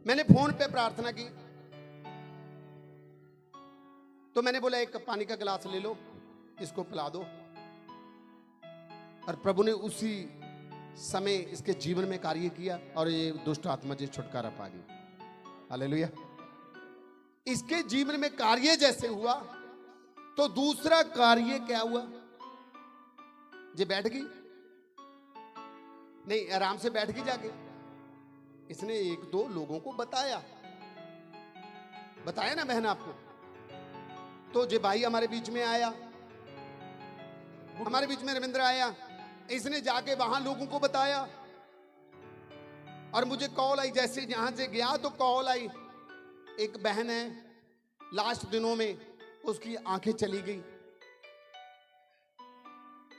मैंने फोन पे प्रार्थना की, तो मैंने बोला एक पानी का गिलास ले लो, इसको पिला दो। और प्रभु ने उसी समय इसके जीवन में कार्य किया, और ये दुष्ट आत्मा जी छुटकारा पा गई। हालेलुया। इसके जीवन में कार्य जैसे हुआ, तो दूसरा कार्य क्या हुआ? जे बैठ गई, नहीं आराम से बैठ गई जाके। इसने 1-2 लोगों को बताया ना बहन आपको। तो जे भाई हमारे बीच में आया, हमारे बीच में रविंद्र आया, इसने जाके वहां लोगों को बताया, और मुझे कॉल आई। जैसे यहां से गया तो कॉल आई, एक बहन है, लास्ट दिनों में उसकी आंखें चली गई।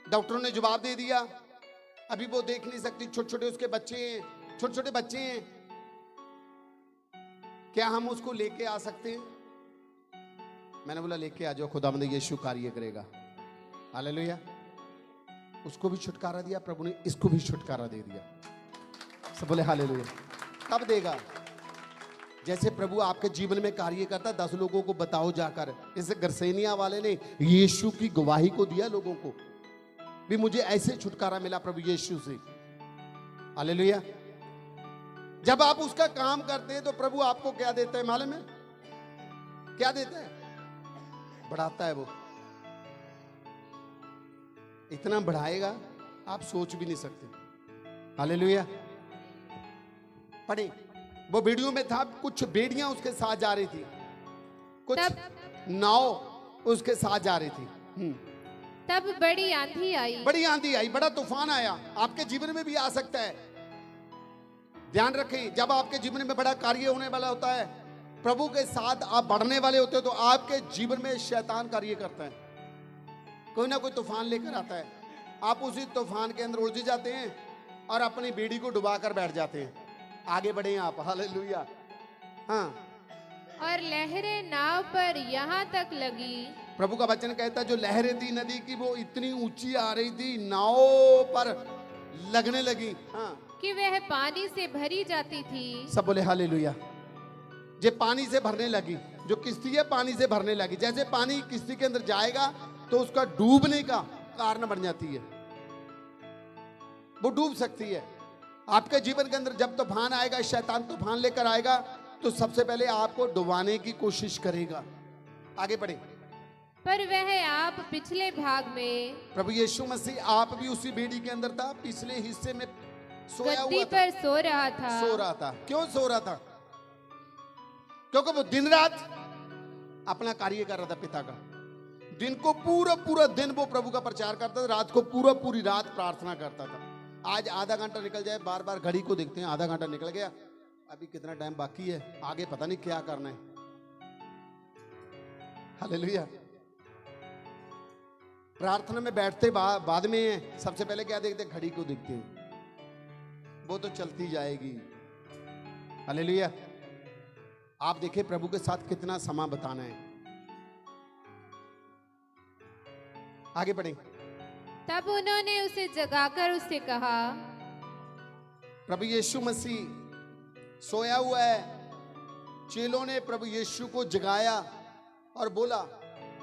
डॉक्टरों ने जवाब दे दिया, अभी वो देख नहीं सकती, छोटे छोटे उसके बच्चे हैं, छोटे छोटे बच्चे हैं, क्या हम उसको लेके आ सकते हैं? मैंने बोला लेके आ जाओ, खुदावंद यीशु कार्य करेगा। हालेलुया। उसको भी छुटकारा दिया, प्रभु ने इसको भी छुटकारा दे दिया। सब बोले हालेलुया। कब देगा? जैसे प्रभु आपके जीवन में कार्य करता, 10 लोगों को बताओ जाकर। इस गरसेनिया वाले ने यीशु की गवाही को दिया लोगों को भी, मुझे ऐसे छुटकारा मिला प्रभु यीशु से। हालेलुया। जब आप उसका काम करते हैं तो प्रभु आपको क्या देता है मालूम है? क्या देता है? बढ़ाता है। वो इतना बढ़ाएगा आप सोच भी नहीं सकते। हालेलुया। पढ़े, वो वीडियो में था, कुछ बेड़ियां उसके साथ जा रही थी, कुछ नाव उसके साथ जा रही थी। तब बड़ी आंधी आई, बड़ी आंधी आई, बड़ा तूफान आया। आपके जीवन में भी आ सकता है। ध्यान रखें, जब आपके जीवन में बड़ा कार्य होने वाला होता है, प्रभु के साथ आप बढ़ने वाले होते हो, तो आपके जीवन में शैतान कार्य करता है। कोई ना कोई तूफान लेकर आता है, आप उसी तूफान के अंदर उलझ जाते हैं और अपनी बेड़ी को डुबा कर बैठ जाते हैं। आगे बढ़े आप। हालेलुया। हाँ, और लहरें नाव पर यहाँ तक लगी। प्रभु का वचन कहता है, जो लहरें थी नदी की वो इतनी ऊंची आ रही थी, नाव पर लगने लगी। हाँ, कि वह पानी से भरी जाती थी। सब बोले हालेलुया। जे पानी से भरने लगी, जो किश्ती है पानी से भरने लगी। जैसे पानी किश्ती के अंदर जाएगा तो उसका डूबने का कारण बन जाती है, वो डूब सकती है। आपके जीवन के अंदर जब तूफान आएगा, शैतान तूफान लेकर आएगा, तो सबसे पहले आपको डुबाने की कोशिश करेगा। आगे बढ़े। पर वह आप पिछले भाग में, प्रभु यीशु मसीह आप भी उसी बेड़ी के अंदर था, पिछले हिस्से में सोया गद्दी हुआ था, पर सो रहा था। सो रहा था। क्यों सो रहा था? क्योंकि वो दिन रात अपना कार्य कर रहा था पिता का। दिन को पूरा दिन वो प्रभु का प्रचार करता था, रात को पूरी रात प्रार्थना करता था। आज आधा घंटा निकल जाए, बार बार घड़ी को देखते हैं, आधा घंटा निकल गया, अभी कितना टाइम बाकी है, आगे पता नहीं क्या करना है। हालेलुया। प्रार्थना में बैठते बाद में सबसे पहले क्या देखते हैं? घड़ी को देखते हैं, वो तो चलती जाएगी। हालेलुया। आप देखिए प्रभु के साथ कितना समय बताना है। आगे बढ़े। तब उन्होंने उसे जगाकर उससे कहा, प्रभु यीशु मसीह सोया हुआ है। चेलों ने प्रभु यीशु को जगाया और बोला,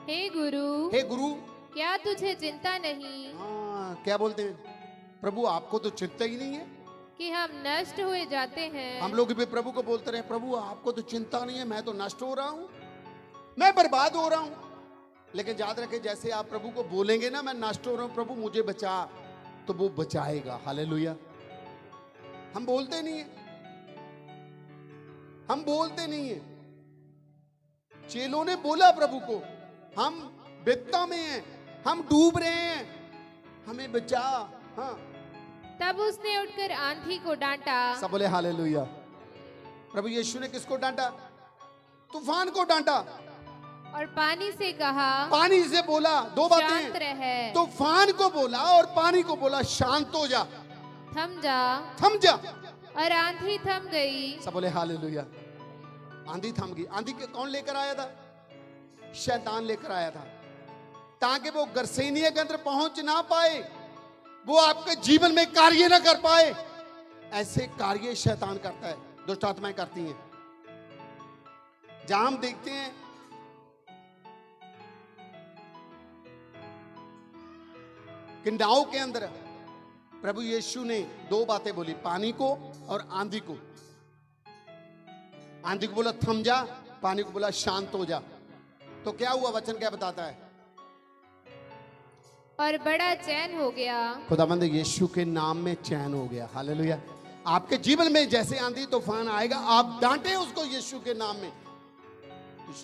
हे गुरु, हे गुरु, क्या तुझे चिंता नहीं? हाँ, क्या बोलते हैं? प्रभु आपको तो चिंता ही नहीं है कि हम नष्ट हुए जाते हैं। हम लोग भी प्रभु को बोलते रहे, प्रभु आपको तो चिंता नहीं है, मैं तो नष्ट हो रहा हूं, मैं बर्बाद हो रहा हूं। लेकिन याद रखें, जैसे आप प्रभु को बोलेंगे ना, मैं नष्ट हो रहा हूं, प्रभु मुझे बचा, तो वो बचाएगा। हालेलुया। हम बोलते नहीं है, हम बोलते नहीं है। चेलों ने बोला प्रभु को, हम विपदा में हैं, हम डूब रहे हैं, हमें बचा। हाँ, तब उसने उठकर आंधी को डांटा। सब बोले हालेलुया। प्रभु यीशु ने किसको डांटा? तूफान को डांटा और पानी से कहा, पानी से बोला दो शांत बातें। रह। तूफान को बोला और पानी को बोला शांत हो जा, थम जा। थम जा। और आंधी थम गई। सब बोले हालेलुया। आंधी थम गई। आंधी के कौन लेकर आया था? शैतान लेकर आया था, ताकि वो गरसेनिया के अंदर पहुंच ना पाए, वो आपके जीवन में कार्य ना कर पाए। ऐसे कार्य शैतान करता है, दुष्ट आत्माएं करती हैं। जहां हम देखते हैं कि नाव के अंदर प्रभु यीशु ने दो बातें बोली, पानी को और आंधी को। आंधी को बोला थम जा, पानी को बोला शांत हो जा। तो क्या हुआ? वचन क्या बताता है? और बड़ा चैन हो गया। खुदावंद यीशु के नाम में चैन हो गया। हालेलुया। आपके जीवन में जैसे आंधी तूफान आएगा, आप डांटे उसको यीशु के नाम में,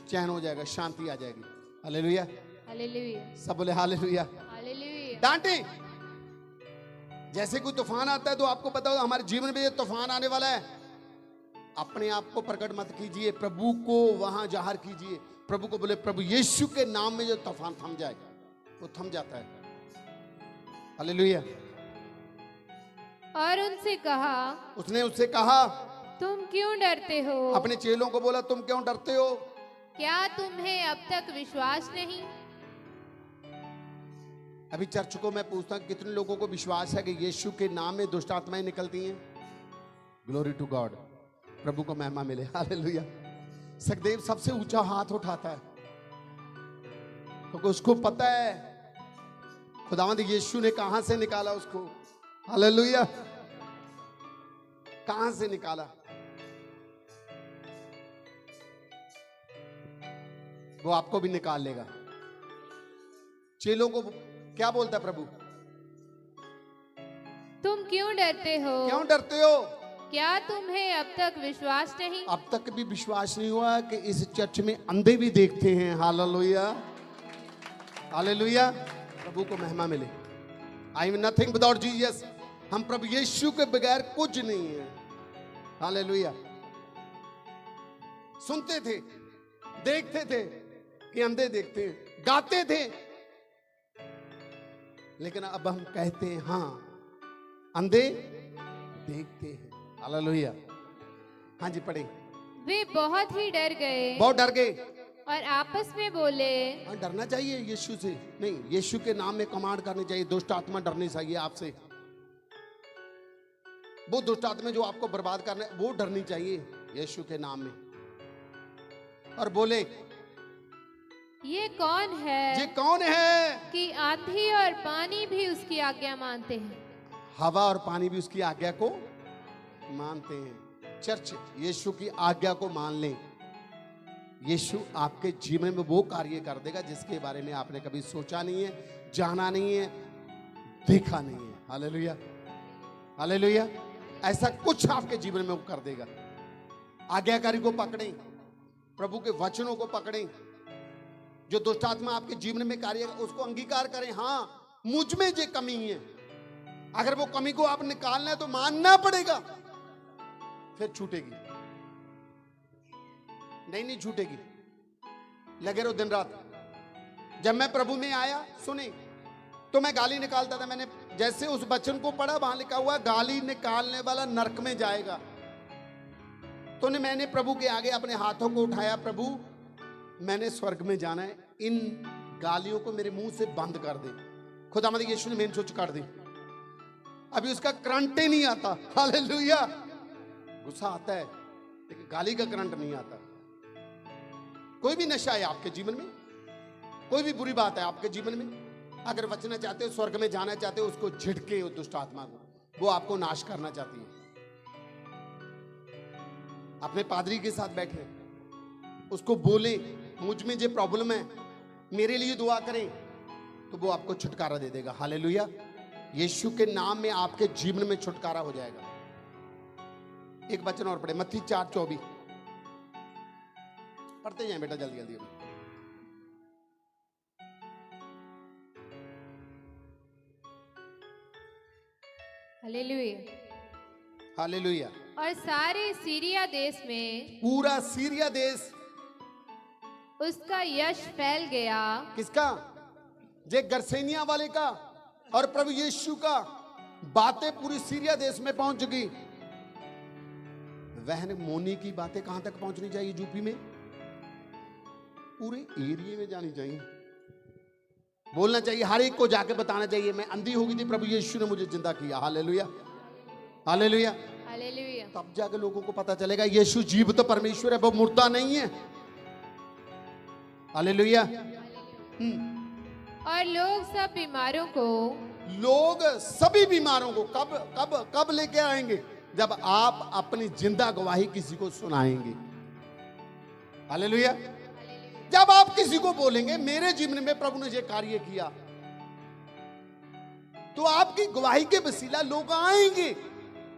चैन हो जाएगा, शांति आ जाएगी। हालेलुया। हालेलुया। सब बोले हालेलुया। हालेलुया। डांटे। जैसे कोई तूफान आता है तो आपको पता हो हमारे जीवन में ये तूफान आने वाला है, अपने आप को प्रकट मत कीजिए, प्रभु को वहां जाहिर कीजिए। प्रभु को बोले, प्रभु यीशु के नाम में जो तूफान थम जाए, वो थम जाता है। हालेलुया। और उनसे कहा, उसने उससे कहा, तुम क्यों डरते हो? अपने चेलों को बोला, तुम क्यों डरते हो? क्या तुम्हें अब तक विश्वास नहीं? अभी चर्च को मैं पूछता हूं कितने लोगों को विश्वास है कि यीशु के नाम में दुष्ट आत्माएं निकलती हैं? ग्लोरी टू गॉड, प्रभु को महिमा मिले, हालेलुया। सखदेव सबसे ऊंचा हाथ उठाता है क्योंकि उसको पता है खुदावंद यीशु ने कहां से निकाला उसको, हालेलुया, कहां से निकाला। वो आपको भी निकाल लेगा। चेलों को क्या बोलता है प्रभु? तुम क्यों डरते हो? क्यों डरते हो? क्या तुम्हें अब तक विश्वास नहीं? अब तक भी विश्वास नहीं हुआ कि इस चर्च में अंधे भी देखते हैं, हालेलुया, हालेलुया, प्रभु को महिमा मिले। I am nothing without Jesus, हम प्रभु यीशु के बगैर कुछ नहीं है, हालेलुया। सुनते थे, देखते थे कि अंधे देखते हैं, गाते थे, लेकिन अब हम कहते हैं हाँ अंधे देखते हैं, हालेलुया। हाँ जी पढ़े। वे बहुत ही डर गए बहुत डर गए और आपस में बोले। हाँ, डरना चाहिए यीशु से नहीं, यीशु के नाम में कमांड करनी चाहिए। दुष्ट आत्मा डरनी चाहिए आपसे, वो दुष्ट आत्मा जो आपको बर्बाद करने वो डरनी चाहिए यीशु के नाम में। और बोले ये कौन है? ये कौन है कि आंधी और पानी भी उसकी आज्ञा मानते हैं। हवा और पानी भी उसकी आज्ञा को मानते हैं। चर्च यीशु की आज्ञा को मान लें, यीशु आपके जीवन में वो कार्य कर देगा जिसके बारे में आपने कभी सोचा नहीं है, जाना नहीं है, देखा नहीं है, हालेलुया, हालेलुया। ऐसा कुछ आपके जीवन में वो कर देगा। आज्ञाकारी को पकड़ें, प्रभु के वचनों को पकड़ें। जो दुष्ट आत्मा आपके जीवन में कार्य उसको अंगीकार करें, हाँ मुझ में जो कमी है, अगर वो कमी को आप निकालना है तो मानना पड़ेगा, फिर छूटेगी नहीं छूटेगी, लगे रहो दिन रात। जब मैं प्रभु में आया सुने तो मैं गाली निकालता था। मैंने जैसे उस वचन को पढ़ा, वहां लिखा हुआ गाली निकालने वाला नरक में जाएगा। तो मैंने प्रभु के आगे अपने हाथों को उठाया, प्रभु मैंने स्वर्ग में जाना है, इन गालियों को मेरे मुंह से बंद कर दे। खुदावंद यीशु ने मेन स्विच काट दी। अभी उसका करंट ही नहीं आता, हालेलुया। गुस्सा आता है लेकिन गाली का करंट नहीं आता। कोई भी नशा है आपके जीवन में, कोई भी बुरी बात है आपके जीवन में, अगर बचना चाहते हो, स्वर्ग में जाना चाहते हो, उसको झिड़के उस दुष्ट आत्मा को, वो आपको नाश करना चाहती है। अपने पादरी के साथ बैठे, उसको बोले मुझ में जो प्रॉब्लम है मेरे लिए दुआ करें, तो वो आपको छुटकारा दे देगा, हालेलुया। यीशु के नाम में आपके जीवन में छुटकारा हो जाएगा। एक वचन और पढ़े, मत्ती 4:24 पढ़ते जाएं बेटा, जल्दी जल्दी। Hallelujah, hallelujah. और सारे सीरिया देश में, पूरा सीरिया देश उसका यश फैल गया। किसका? जे गरसेनिया वाले का। और प्रभु यीशु का बातें पूरी सीरिया देश में पहुंच चुकी। वहन मोनी की बातें कहां तक पहुंचनी चाहिए? यूपी में पूरे एरिया में जानी चाहिए, बोलना चाहिए, हर एक को जाके बताना चाहिए मैं अंधी हो गई थी, प्रभु यीशु ने मुझे जिंदा किया, हालेलुया, हालेलुया, हालेलुया। तब जाके लोगों को पता चलेगा यीशु जीवित तो परमेश्वर है, वो मुर्दा नहीं है, हालेलुया। और लोग सब बीमारों को, लोग सभी बीमारों को कब कब कब लेके आएंगे? जब आप अपनी जिंदा गवाही किसी को सुनाएंगे, हालेलुया। जब आप किसी को बोलेंगे मेरे जीवन में प्रभु ने ये कार्य किया, तो आपकी गवाही के वसीला लोग आएंगे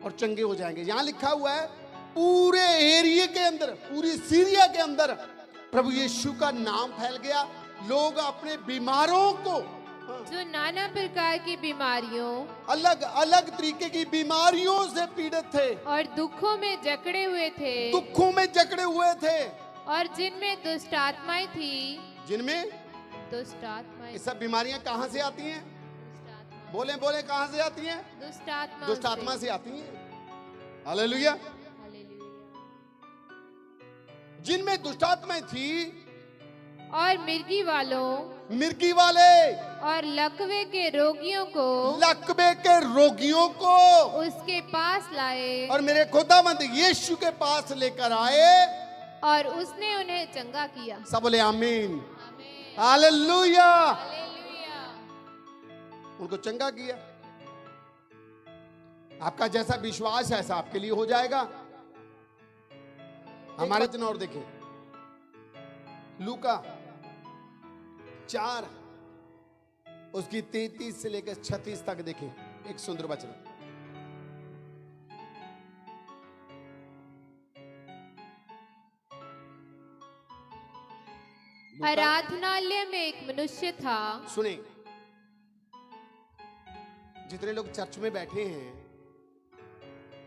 और चंगे हो जाएंगे। यहां लिखा हुआ है पूरे एरिया के अंदर, पूरी सीरिया के अंदर प्रभु यीशु का नाम फैल गया। लोग अपने बीमारों को, जो नाना प्रकार की बीमारियों, अलग अलग तरीके की बीमारियों से पीड़ित थे, और दुखों में जकड़े हुए थे, दुखों में जकड़े हुए थे, और जिनमें दुष्ट आत्माएं थी, जिनमें दुष्ट आत्माएं, ये सब बीमारियां कहां से आती हैं? बोले बोले कहां से आती हैं? दुष्ट आत्मा, दुष्ट आत्मा से आती हैं, हालेलुया। जिनमें दुष्ट आत्माएं थी और मिर्गी वालों मिर्गी वाले और लकवे के रोगियों को लकवे के रोगियों को उसके पास लाए और मेरे खुदावंद यीशु के पास लेकर आए और उसने उन्हें चंगा किया। सब बोले आमीन, आमीन। हालेलुया। हालेलुया। उनको चंगा किया। आपका जैसा विश्वास है ऐसा आपके लिए हो जाएगा। हमारे वचन और देखें, लूका 4 उसकी 33 से लेकर 36 तक देखें, एक सुंदर वचन। आराधनालय में एक मनुष्य था। सुने, जितने लोग चर्च में बैठे हैं,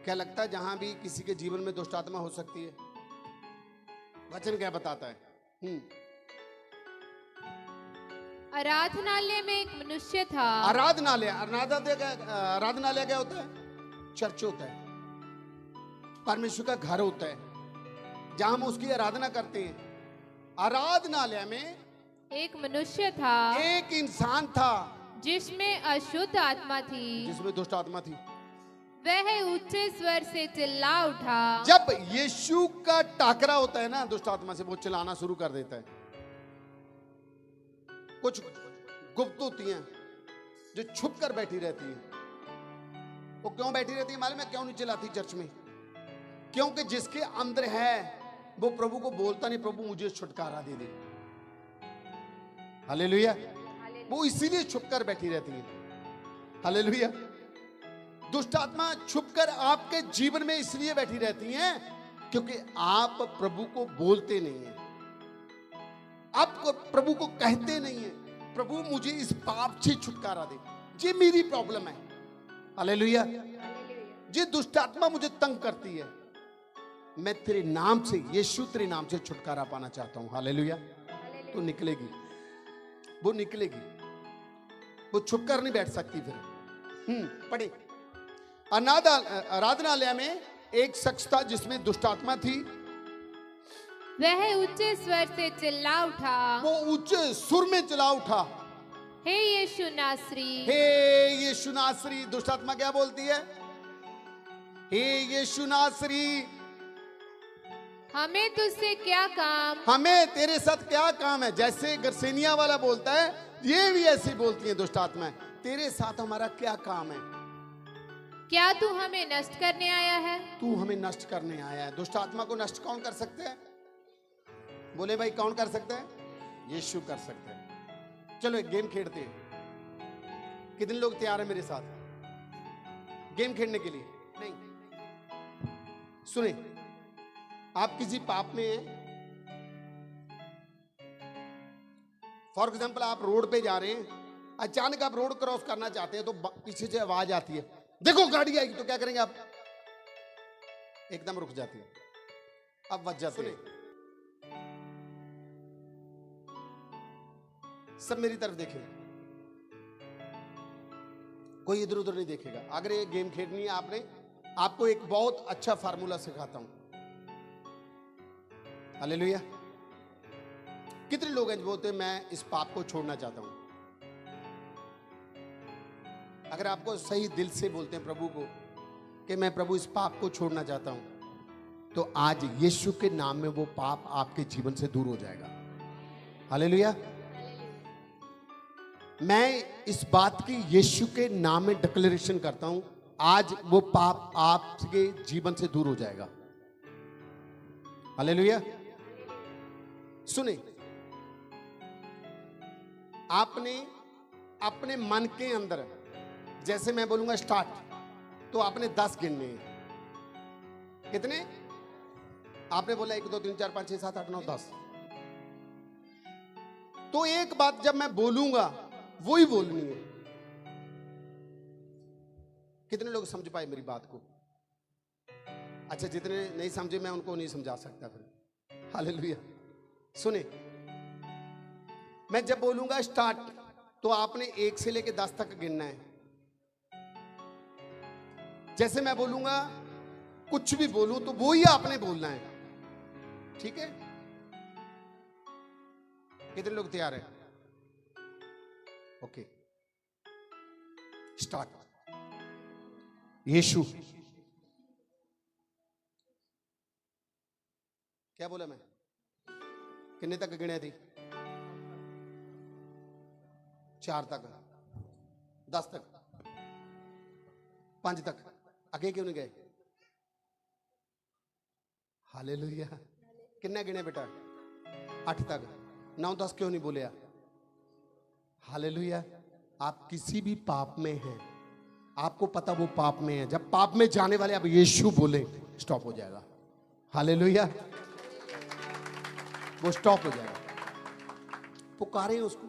क्या लगता है जहां भी किसी के जीवन में दुष्ट आत्मा हो सकती है? वचन क्या बताता है? आराधनालय में एक मनुष्य था। आराधनालय क्या होता है? चर्च होता है, परमेश्वर का घर होता है जहां हम उसकी आराधना करते हैं। आराधनालय में एक मनुष्य था, एक इंसान था जिसमें अशुद्ध आत्मा थी, जिसमें दुष्ट आत्मा थी। वह ऊंचे स्वर से चिल्ला उठा। जब यीशु का टाकरा होता है ना दुष्ट आत्मा से, वो चिल्लाना शुरू कर देता है। कुछ गुप्त होती हैं जो छुप कर बैठी रहती हैं। वो क्यों बैठी रहती है मालूम है? क्यों नहीं चिल्लाती चर्च में? क्योंकि जिसके अंदर है वो प्रभु को बोलता नहीं, प्रभु मुझे छुटकारा दे दे। हालेलुया। वो इसीलिए छुपकर बैठी रहती है। हालेलुया। दुष्ट आत्मा छुपकर आपके जीवन में इसलिए बैठी रहती हैं क्योंकि आप प्रभु को बोलते नहीं हैं, आप प्रभु को कहते नहीं हैं, प्रभु मुझे इस पाप से छुटकारा दे, ये मेरी प्रॉब्लम है। हालेलुया। ये दुष्ट आत्मा मुझे तंग करती है, मैं तेरे नाम से, यीशु तेरे नाम से छुटकारा पाना चाहता हूं। हालेलुया। तो निकलेगी, वो निकलेगी, वो छुप कर नहीं बैठ सकती फिर। पढ़े, आराधनालय में एक शख्स था जिसमें दुष्ट आत्मा थी। वह ऊंचे स्वर से चिल्ला उठा। वो ऊंचे सुर में चिल्ला उठा, हे यीशु नासरी, हे यीशु नासरी। दुष्ट आत्मा क्या बोलती है? हे यीशु नासरी, हमें तुझसे क्या काम, हमें तेरे साथ क्या काम है। जैसे गरसेनिया वाला बोलता है, ये भी ऐसी बोलती है दुष्ट आत्मा, तेरे साथ हमारा क्या काम है? क्या तू हमें नष्ट करने आया है? तू हमें नष्ट करने आया है। दुष्ट आत्मा को नष्ट कौन कर सकते हैं? बोले भाई, कौन कर सकता है? यीशु कर सकते हैं। चलो एक गेम खेलते हैं। कितने लोग तैयार हैं मेरे साथ गेम खेलने के लिए? नहीं। सुने, आप किसी पाप में हैं, फॉर एग्जाम्पल आप रोड पे जा रहे हैं, अचानक आप रोड क्रॉस करना चाहते हैं तो पीछे से आवाज आती है, देखो गाड़ी आएगी, तो क्या करेंगे आप? एकदम रुक जाते हैं, अब बच जाते हैं। सब मेरी तरफ देखें, कोई इधर उधर नहीं देखेगा। अगर ये गेम खेलनी है आपने, आपको एक बहुत अच्छा फार्मूला सिखाता हूं। हालेलुया। कितने लोग हैं जो बोलते हैं मैं इस पाप को छोड़ना चाहता हूं? अगर आपको सही दिल से बोलते हैं प्रभु को कि मैं प्रभु इस पाप को छोड़ना चाहता हूं, तो आज यीशु के नाम में वो पाप आपके जीवन से दूर हो जाएगा। हालेलुया। मैं इस बात की यीशु के नाम में डिक्लेरेशन करता हूं, आज वो पाप आपके जीवन से दूर हो जाएगा। हालेलुया। सुने, आपने अपने मन के अंदर, जैसे मैं बोलूंगा स्टार्ट, तो आपने 10 गिनने हैं। कितने? आपने बोला 1 2 3 4 5 6 7 8 9 10। तो एक बात जब मैं बोलूंगा वही बोलनी है। कितने लोग समझ पाए मेरी बात को? अच्छा, जितने नहीं समझे मैं उनको नहीं समझा सकता फिर। हालेलुया। सुने, मैं जब बोलूंगा स्टार्ट, तो आपने 1 से लेकर 10 तक गिनना है। जैसे मैं बोलूंगा, कुछ भी बोलूं तो वो ही आपने बोलना है, ठीक है? कितने लोग तैयार हैं? Okay, start. यीशु, क्या बोला मैं? कितने तक गिने थी? 4 तक, 10 तक, 5 तक, आगे क्यों नहीं गए? हालेलुया। कितने गिने बेटा? 8 तक, 9 10 क्यों नहीं बोले? हालेलुया। आप किसी भी पाप में हैं, आपको पता वो पाप में है, जब पाप में जाने वाले आप यीशु बोले, स्टॉप हो जाएगा। हालेलुया, वो स्टॉप हो जाएगा। पुकारे उसको,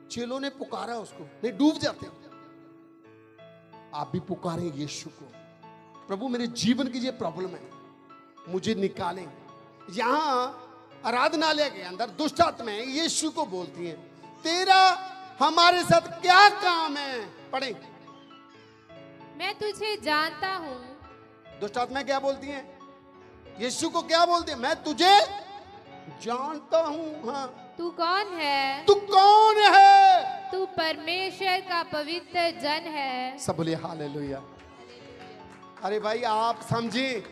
चेलों ने पुकारा उसको, नहीं डूब जाते। आप भी पुकारें यीशु को, प्रभु मेरे जीवन की ये प्रॉब्लम है, मुझे निकालें। यहां आराधनालय के अंदर दुष्ट आत्माएं यीशु को बोलती हैं, तेरा हमारे साथ क्या काम है? पढ़े। मैं तुझे जानता हूँ। दुष्ट आत्माएं क्या बोलती हैं? यीशु को क्या बोलते हैं? मैं तुझे जानता हूँ। हाँ, तू कौन है? तू कौन है? तू परमेश्वर का पवित्र जन है। सब बोलिए हालेलुया। अरे भाई आप समझे,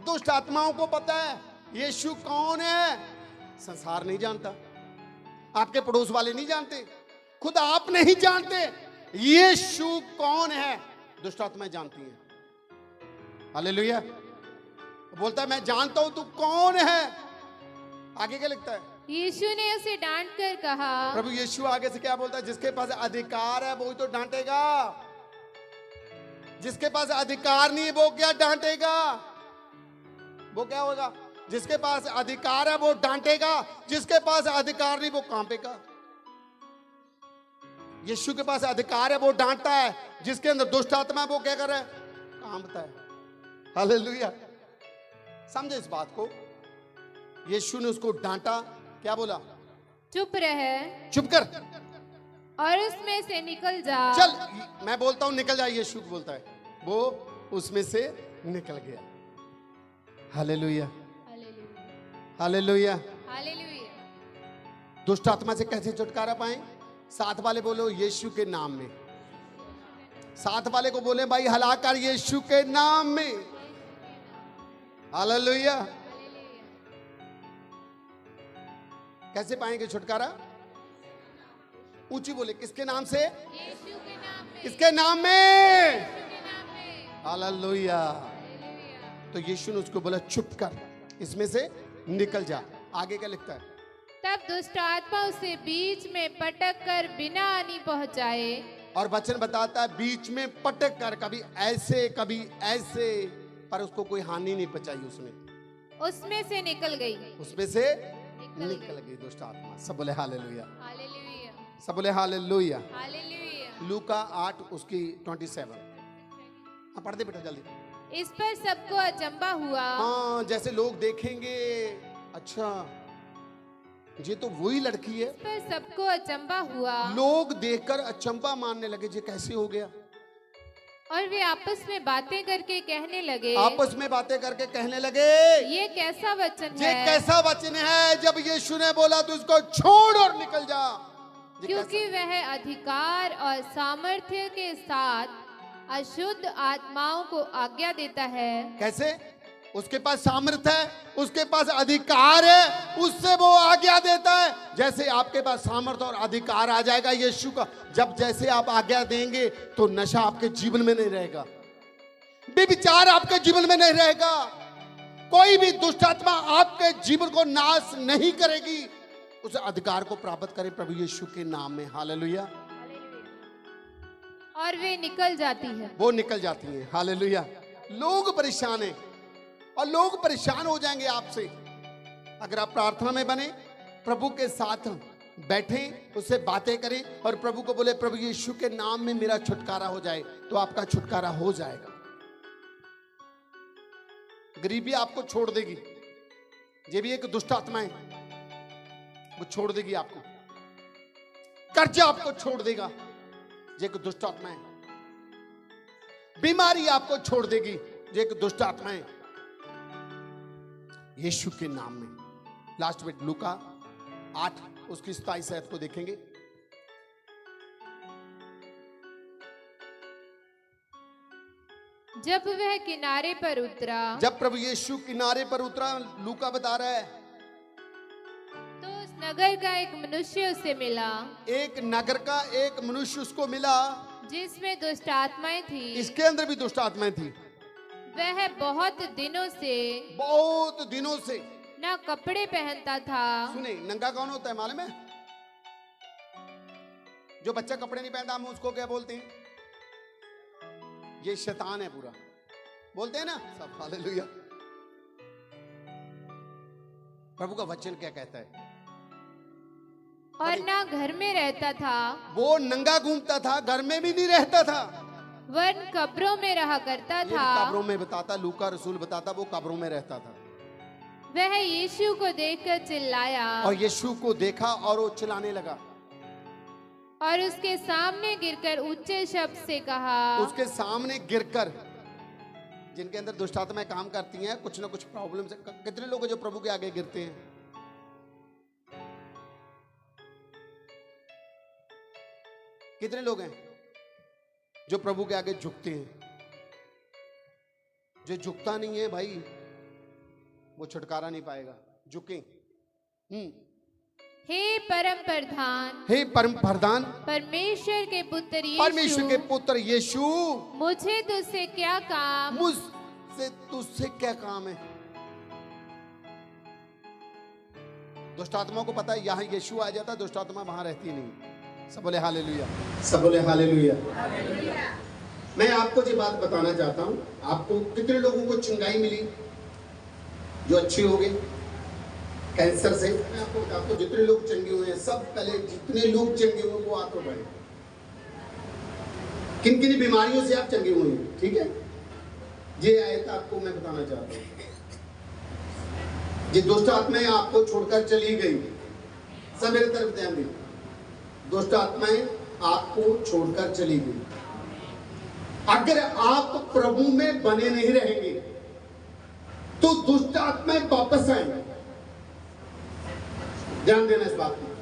दुष्ट आत्माओं को पता है यीशु कौन है। संसार नहीं जानता, आपके पड़ोस वाले नहीं जानते, खुद आप नहीं जानते यीशु कौन है। दुष्ट आत्माएं जानती हैं। हालेलुया। बोलता है मैं जानता हूं तू कौन है। आगे क्या लिखता है? यीशु ने उसे डांट कर कहा। प्रभु यीशु आगे से क्या बोलता है? जिसके पास अधिकार है वो ही तो डांटेगा, जिसके पास अधिकार नहीं है वो क्या डांटेगा? वो क्या होगा? जिसके पास अधिकार है वो डांटेगा, जिसके पास अधिकार नहीं वो कांपेगा। यीशु के पास अधिकार है वो डांटता है, जिसके अंदर दुष्ट आत्मा है वो क्या कर रहा है? कांपता है। हालेलुया। समझे इस बात को? यीशु ने उसको डांटा, क्या बोला? चुप रहे, चुप कर, और उसमें से निकल जा। चल, मैं बोलता हूं निकल जा, यीशु बोलता है, वो उसमें से निकल गया। Hallelujah, hallelujah, hallelujah. दुष्ट आत्मा से कैसे छुटकारा पाए? साथ वाले बोलो यीशु के नाम में। साथ वाले को बोले भाई हलाकर यीशु के नाम में। हालेलुया। कैसे पाएंगे छुटकारा? ऊंची बोले, किसके नाम से? यीशु के नाम में। किसके नाम में? यीशु के नाम में। हालेलुया। तो यीशु ने उसको बोला चुप कर, इसमें से निकल जा। आगे क्या लिखता है? तब दुष्ट आत्मा उसे बीच में पटक कर बिना हानि पहुंचाए। और वचन बताता है बीच में पटक कर, कभी ऐसे कभी ऐसे, पर उसको कोई हानि नहीं पहुंचाई। उसमें से निकल गई। उसमें से निकल गई दुष्ट आत्मा। सब बोले हालेलुया, हालेलुया, सब बोले हालेलुया। हालेलुया। लूका 8 उसकी 27। हाँ पढ़ दे बेटा जल्दी। इस पर सबको अचंबा हुआ। हाँ, जैसे लोग देखेंगे, अच्छा ये तो वही लड़की है। इस पर सबको अचंबा हुआ। लोग देखकर अचंबा मानने लगे, ये कैसे हो गया? और वे आपस में बातें करके कहने लगे। आपस में बातें करके कहने लगे, ये कैसा वचन है? ये कैसा वचन है? जब यीशु ने बोला तो इसको छोड़ और निकल जा। क्योंकि वह अधिकार और सामर्थ्य के साथ अशुद्ध आत्माओं को आज्ञा देता है। कैसे? उसके पास सामर्थ्य है, उसके पास अधिकार है, उससे वो आज्ञा देता है। जैसे आपके पास सामर्थ्य और अधिकार आ जाएगा यीशु का, जब जैसे आप आज्ञा देंगे तो नशा आपके जीवन में नहीं रहेगा, व्यभिचार आपके जीवन में नहीं रहेगा, कोई भी दुष्ट आत्मा आपके जीवन को नाश नहीं करेगी। उस अधिकार को प्राप्त करें प्रभु यीशु के नाम में। हालेलुया। और वे निकल जाती है, वो निकल जाती है। हालेलुया। लोग परेशान हैं और लोग परेशान हो जाएंगे आपसे। अगर आप प्रार्थना में बने, प्रभु के साथ बैठें, उससे बातें करें और प्रभु को बोले प्रभु यीशु के नाम में मेरा छुटकारा हो जाए, तो आपका छुटकारा हो जाएगा। गरीबी आपको छोड़ देगी, ये भी एक दुष्ट आत्मा है, वो छोड़ देगी आपको। कर्जा आपको छोड़ देगा, ये एक दुष्ट आत्मा है। बीमारी आपको छोड़ देगी, ये एक दुष्ट आत्मा है। यीशु के नाम में लास्ट में लूका 8 उसकी 27 आयत को देखेंगे। जब वह किनारे पर उतरा, जब प्रभु यीशु किनारे पर उतरा, लूका बता रहा है, तो उस नगर का एक मनुष्य उससे मिला, एक नगर का एक मनुष्य उसको मिला जिसमें दुष्ट आत्माएं थी। इसके अंदर भी दुष्ट आत्माएं थी। वह बहुत दिनों से न कपड़े पहनता था। सुने, नंगा कौन होता है मालूम है? जो बच्चा कपड़े नहीं पहनता हम उसको क्या बोलते हैं? ये शैतान है पूरा, बोलते हैं ना सब। हालेलुया। प्रभु का वचन क्या कहता है? और ना घर में रहता था, वो नंगा घूमता था, घर में भी नहीं रहता था, वरन कब्रों में रहा करता था। कब्रों में बताता, लूका रसूल बताता वो कब्रों में रहता था। वह यीशु को देखकर चिल्लाया, और यीशु को देखा और वो चिल्लाने लगा, और उसके सामने गिरकर ऊंचे शब्द से कहा। उसके सामने गिरकर, जिनके अंदर दुष्ट आत्माएं काम करती हैं, कुछ ना कुछ प्रॉब्लम से, कितने लोग हैं जो प्रभु के आगे गिरते हैं? कितने लोग हैं जो प्रभु के आगे झुकते हैं? जो झुकता नहीं है भाई, वो छुटकारा नहीं पाएगा। झुके। हे परम प्रधान, हे परम प्रधान, परमेश्वर के पुत्र यीशु, परमेश्वर के पुत्र यीशु, मुझे तुझसे क्या काम? मुझसे तुझसे क्या काम है? दुष्ट आत्मा को पता है यहाँ यीशु आ जाता, दुष्ट आत्मा वहां रहती नहीं। सब बोले हालेलुया, सब बोले हालेलुया। मैं आपको ये बात बताना चाहता हूं, आपको कितने लोगों को चंगाई मिली जो अच्छे हो गए कैंसर से? मैं आपको बताता हूं, जितने लोग चंगे हुए हैं, सब पहले जितने लोग चंगे हुए वो हाथ उठाएं। किन किन बीमारियों से आप चंगे हुए हैं? ठीक है, ये आयत आपको मैं बताना चाहता हूं। ये दुष्ट आत्माएं आपको छोड़कर चली गई, सब मेरे तरफ ध्यान दें। दुष्ट आत्माएं आपको छोड़कर चली गई। अगर आप प्रभु में बने नहीं रहेंगे तो दुष्ट आत्माएं वापस आएंगे। ध्यान देना इस बात में,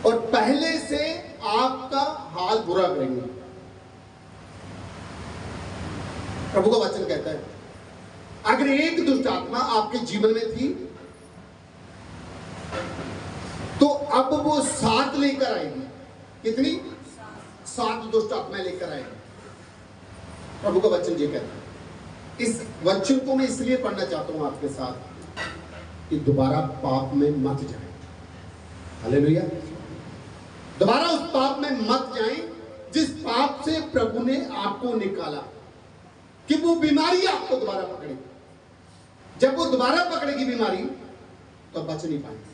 और पहले से आपका हाल बुरा करेंगे। प्रभु का वचन कहता है, अगर एक दुष्ट आत्मा आपके जीवन में थी तो अब वो 7 लेकर आएगी। कितनी? 7 दुष्ट आत्माएं लेकर आएगी। प्रभु का वचन ये कहता है। इस वचन को मैं इसलिए पढ़ना चाहता हूं आपके साथ कि दोबारा पाप में मत जाएं। हालेलुया। दोबारा उस पाप में मत जाएं जिस पाप से प्रभु ने आपको निकाला, कि वो बीमारी आपको दोबारा पकड़ेगी। जब वो दोबारा पकड़ेगी बीमारी तो बच नहीं पाएंगे।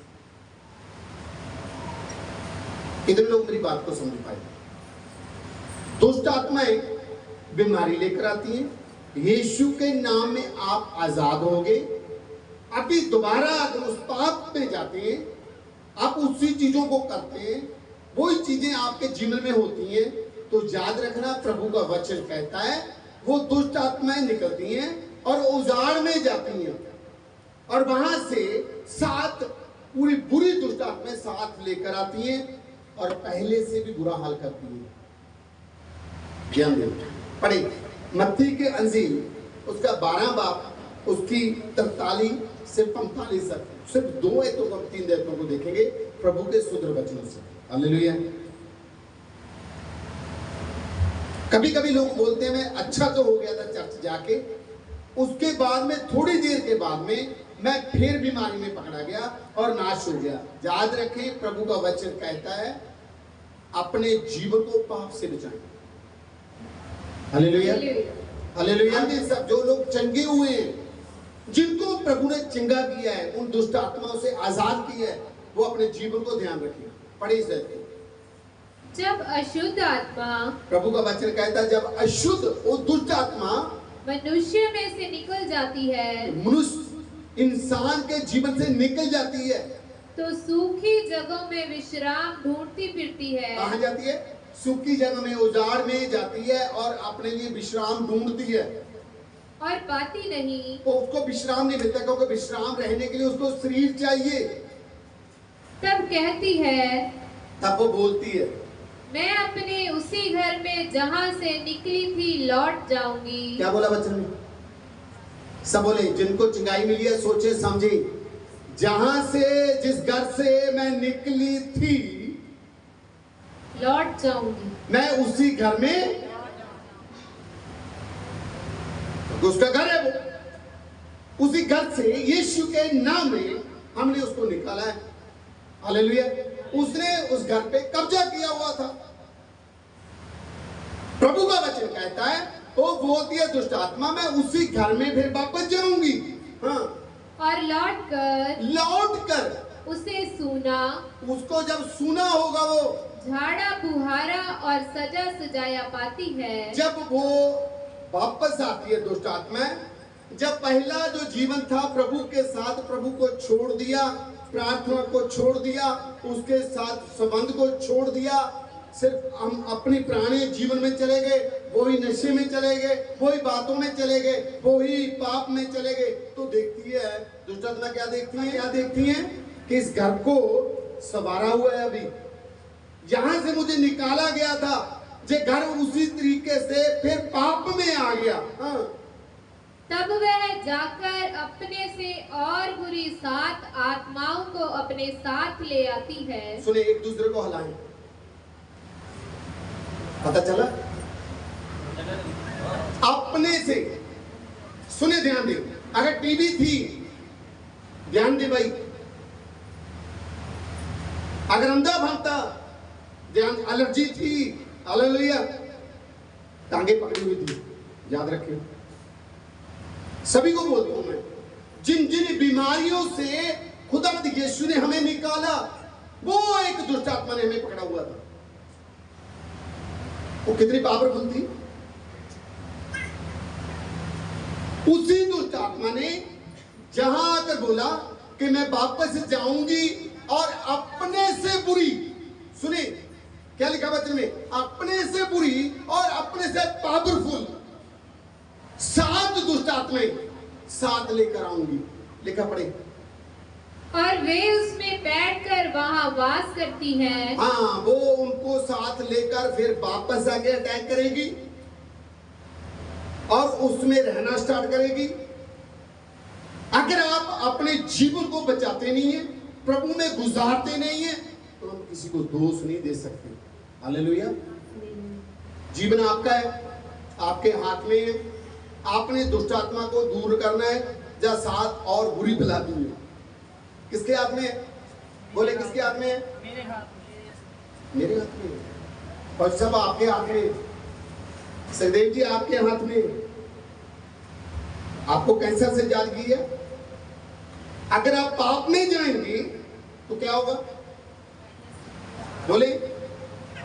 कितने लोग मेरी बात को समझ पाए? दुष्ट आत्माएं बीमारी लेकर आती हैं। यीशु के नाम में आप आजाद होगे। अभी दोबारा अगर उस पाप में जाते हैं, आप उसी चीजों को करते हैं, वही चीजें आपके जीवन में होती हैं, तो याद रखना प्रभु का वचन कहता है वो दुष्ट आत्माएं निकलती हैं और उजाड़ में जाती हैं, और वहां से 7 पूरी बुरी दुष्ट आत्माएं 7 लेकर आती हैं और पहले से भी बुरा हाल करती हैं। ध्यान दें, पढ़े मत्ती के अंजील उसका 12 बाब उसकी 43 से 45 तक, सिर्फ 2 आयतों को, 3 आयतों को देखेंगे प्रभु के शुद्ध वचनों से। हालेलुया। कभी कभी लोग बोलते हैं मैं अच्छा तो हो गया था चर्च जाके, उसके बाद में थोड़ी देर के बाद में मैं फिर बीमारी में पकड़ा गया और नाश हो गया। याद रखें प्रभु का वचन कहता है अपने जीवन को पाप से बचाएं। Hallelujah, hallelujah. सब जो लोग चंगे हुए हैं, जिनको प्रभु ने चंगा किया है, उन दुष्ट आत्माओं से आजाद किया है, वो अपने जीवन को ध्यान रखें। पढ़े इस रहते। जब अशुद्ध आत्मा, प्रभु का वचन कहता है जब अशुद्ध वो दुष्ट आत्मा मनुष्य में से निकल जाती है, मनुष्य इंसान के जीवन से निकल जाती है, तो सूखी जगहों में विश्राम ढूंढती फिरती है। कहाँ जाती है? सूखी जगह में, उजाड़ में जाती है और अपने लिए विश्राम ढूंढती है। और पाती नहीं। तो उसको विश्राम नहीं मिलता, क्योंकि विश्राम रहने के लिए उसको शरीर चाहिए। तब कहती है, तब वो बोलती है, मैं अपने उसी घर में जहां से निकली थी लौट जाऊंगी। क्या बोला वचन में? सब बोले, जिनको चिंगाई मिली है सोचे समझे, जहां से, जिस घर से मैं निकली थी लौट जाऊंगी, मैं उसी घर में, उसका घर है वो, उसी घर से यीशु के नाम में हमने उसको निकाला है। हालेलुया। उसने उस घर पे कब्जा किया हुआ था। प्रभु का वचन कहता है, वो बोलती है दुष्ट आत्मा, मैं उसी घर में फिर वापस जाऊंगी। हाँ, और लौट कर उसे सूना, उसको जब सूना होगा, वो झाड़ा बुहारा और सजा सजाया पाती है। जब वो वापस आती है दुष्ट आत्मा, जब पहला जो जीवन था प्रभु के साथ, प्रभु को छोड़ दिया, प्रार्थना को छोड़ दिया, उसके साथ संबंध को छोड़ दिया, सिर्फ हम अपने पुराने जीवन में चले गए, वही नशे में चले गए, वही बातों में चले गए, वही पाप में चले गए, तो देखती है दुष्ट आत्मा, क्या देखती है कि इस घर को संवारा हुआ है, अभी जहां से मुझे निकाला गया था, जे घर उसी तरीके से फिर पाप में आ गया। हाँ। तब वह जाकर अपने से और बुरी 7 आत्माओं को अपने साथ ले आती है। सुने, एक दूसरे को हलाएं। पता चला? अपने से, सुने, ध्यान दे। अगर टीबी थी, ध्यान दे भाई, अगर अंधा भागता, ध्यान, एलर्जी थी, हालेलुया, टांगे पकड़ी हुई थी, याद रखिए। सभी को बोलता हूं मैं, जिन जिन बीमारियों से खुदावंद यीशु ने हमें निकाला, वो एक दुष्ट आत्मा ने हमें पकड़ा हुआ था। वो कितनी पावरफुल थी। उसी दुष्ट आत्मा ने जहां आकर बोला कि मैं वापस जाऊंगी और अपने से बुरी, सुने क्या लिखा वचन में, अपने से बुरी और अपने से पावरफुल 7 दुष्ट आत्माएं साथ लेकर आऊंगी। लिखा पड़े, और वे उसमें बैठकर वहां वास करती हैं। हाँ, वो उनको साथ लेकर फिर वापस आके अटैक करेगी और उसमें रहना स्टार्ट करेगी। अगर आप अपने जीवन को बचाते नहीं है, प्रभु में गुजारते नहीं है, तो हम किसी को दोष नहीं दे सकते। हालेलुया। जीवन आपका है, आपके हाथ में है। आपने दुष्ट आत्मा को दूर करना है, या साथ और बुरी बुलाती है। किसके हाथ में है? बोले, किसके हाथ में है? मेरे हाथ में। और सब आपके हाथ में। सखदेव जी, आपके हाथ में। आपको कैंसर से जादगी है। अगर आप पाप में जाएंगे तो क्या होगा? बोले,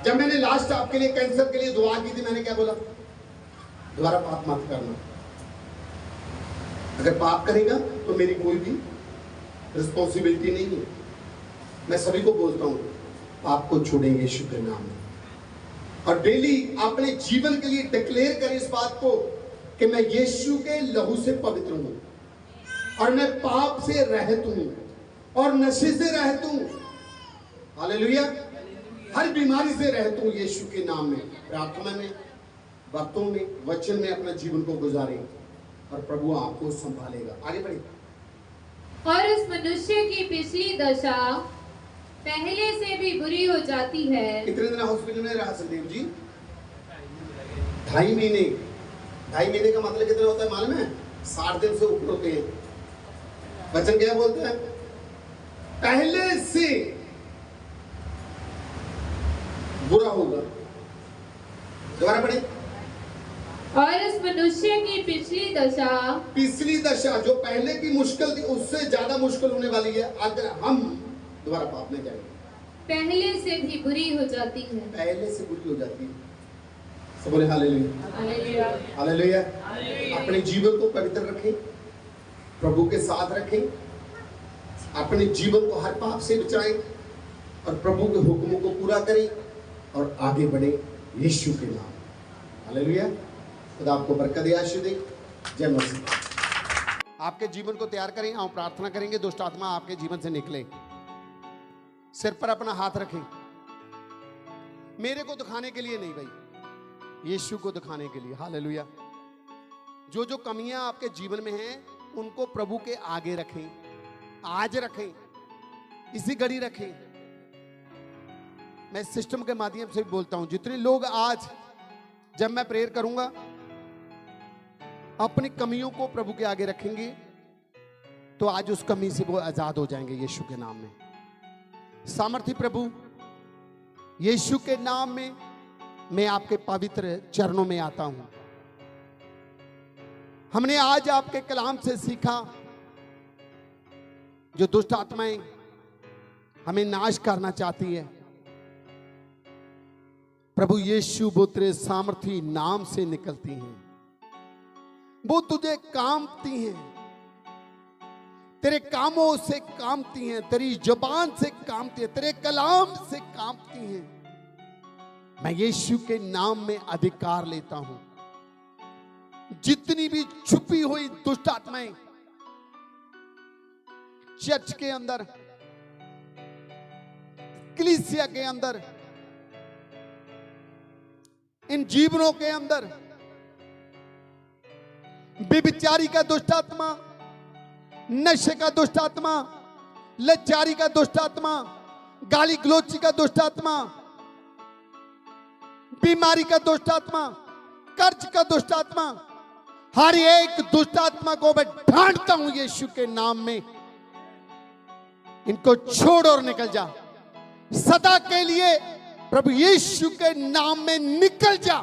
जब मैंने लास्ट आपके लिए कैंसर के लिए दुआ की थी, मैंने क्या बोला? दोबारा पाप मत करना। अगर पाप करेगा तो मेरी कोई भी रिस्पॉन्सिबिलिटी नहीं है। मैं सभी को बोलता हूं, पाप को छोड़ेंगे यीशु के नाम में। और डेली अपने जीवन के लिए डिक्लेयर करें इस बात को कि मैं यीशु के लहू से पवित्र हूं, और मैं पाप से रहित हूं, और नशे से रहित हूं। हालेलुया। हर बीमारी से रहित हूं यीशु के नाम में। प्रार्थना में, बातों में, वचन में अपना जीवन को गुजारें, और प्रभु आपको संभालेगा। आगे बढ़े। और उस मनुष्य की पिछली दशा पहले से भी बुरी हो जाती है। कितने दिन हॉस्पिटल में रहा संदीप जी? 2.5 महीने। 2.5 महीने का मतलब कितना होता है मालूम है? 60 दिन से ऊपर होते हैं। वचन क्या बोलते हैं? पहले से बुरा होगा। दोबारा पढ़े। और उस मनुष्य की पिछली दशा जो पहले की मुश्किल थी, उससे ज्यादा मुश्किल होने वाली है अगर हम दोबारा पाप में जाएंगे। पहले से भी बुरी हो जाती है। पहले से बुरी हो जाती है। सब बोले हालेलुया। हालेलुया। अपने जीवन को पवित्र रखें, प्रभु के साथ रखें, अपने जीवन को हर पाप से बचाएं, और प्रभु के हुक्मों को पूरा करें, और आगे बढ़े यीशु के नाम। हालेलुया। खुदा आपको बरकत दे, आशीष दे। जय मसीह। आपके जीवन को तैयार करें, हम प्रार्थना करेंगे दुष्ट आत्मा आपके जीवन से निकले। सिर पर अपना हाथ रखें। मेरे को दिखाने के लिए नहीं भाई, यीशु को दिखाने के लिए। हालेलुया। जो जो कमियां आपके जीवन में हैं उनको प्रभु के आगे रखें, आज रखें, इसी घड़ी रखें। मैं सिस्टम के माध्यम से बोलता हूं, जितने लोग आज जब मैं प्रेयर करूंगा अपनी कमियों को प्रभु के आगे रखेंगे तो आज उस कमी से वो आजाद हो जाएंगे यीशु के नाम में। सामर्थी प्रभु यीशु के नाम में मैं आपके पवित्र चरणों में आता हूं। हमने आज आपके कलाम से सीखा जो दुष्ट आत्माएं हमें नाश करना चाहती है, प्रभु यीशु वो तेरे सामर्थी नाम से निकलती हैं। वो तुझे कांपती हैं, तेरे कामों से कांपती हैं, तेरी जुबान से कांपती हैं, तेरे कलाम से कांपती हैं। मैं यीशु के नाम में अधिकार लेता हूं। जितनी भी छुपी हुई दुष्ट आत्माएं चर्च के अंदर, कलीसिया के अंदर, इन जीवनों के अंदर, व्यभिचारी का दुष्ट आत्मा, नशे का दुष्ट आत्मा, लज्जारी का दुष्ट आत्मा, गाली गलोची का दुष्ट आत्मा, बीमारी का दुष्ट आत्मा, कर्ज का दुष्ट आत्मा, हर एक दुष्ट आत्मा को मैं ढांढता हूं यीशु के नाम में। इनको छोड़ और निकल जा सदा के लिए, प्रभु यीशु के नाम में निकल जा।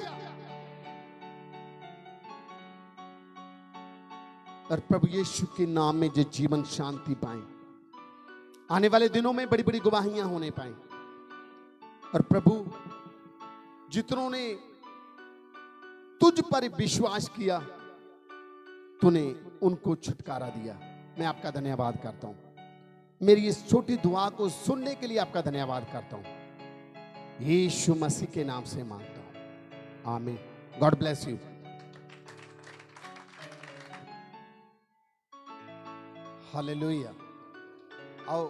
और प्रभु यीशु के नाम में जो जीवन शांति पाए, आने वाले दिनों में बड़ी बड़ी गवाहियां होने पाए। और प्रभु जितनों ने तुझ पर विश्वास किया तूने उनको छुटकारा दिया। मैं आपका धन्यवाद करता हूं। मेरी इस छोटी दुआ को सुनने के लिए आपका धन्यवाद करता हूं। यीशु मसीह के नाम से मांगता हूं, आमीन। God bless you. हालेलुया। आओ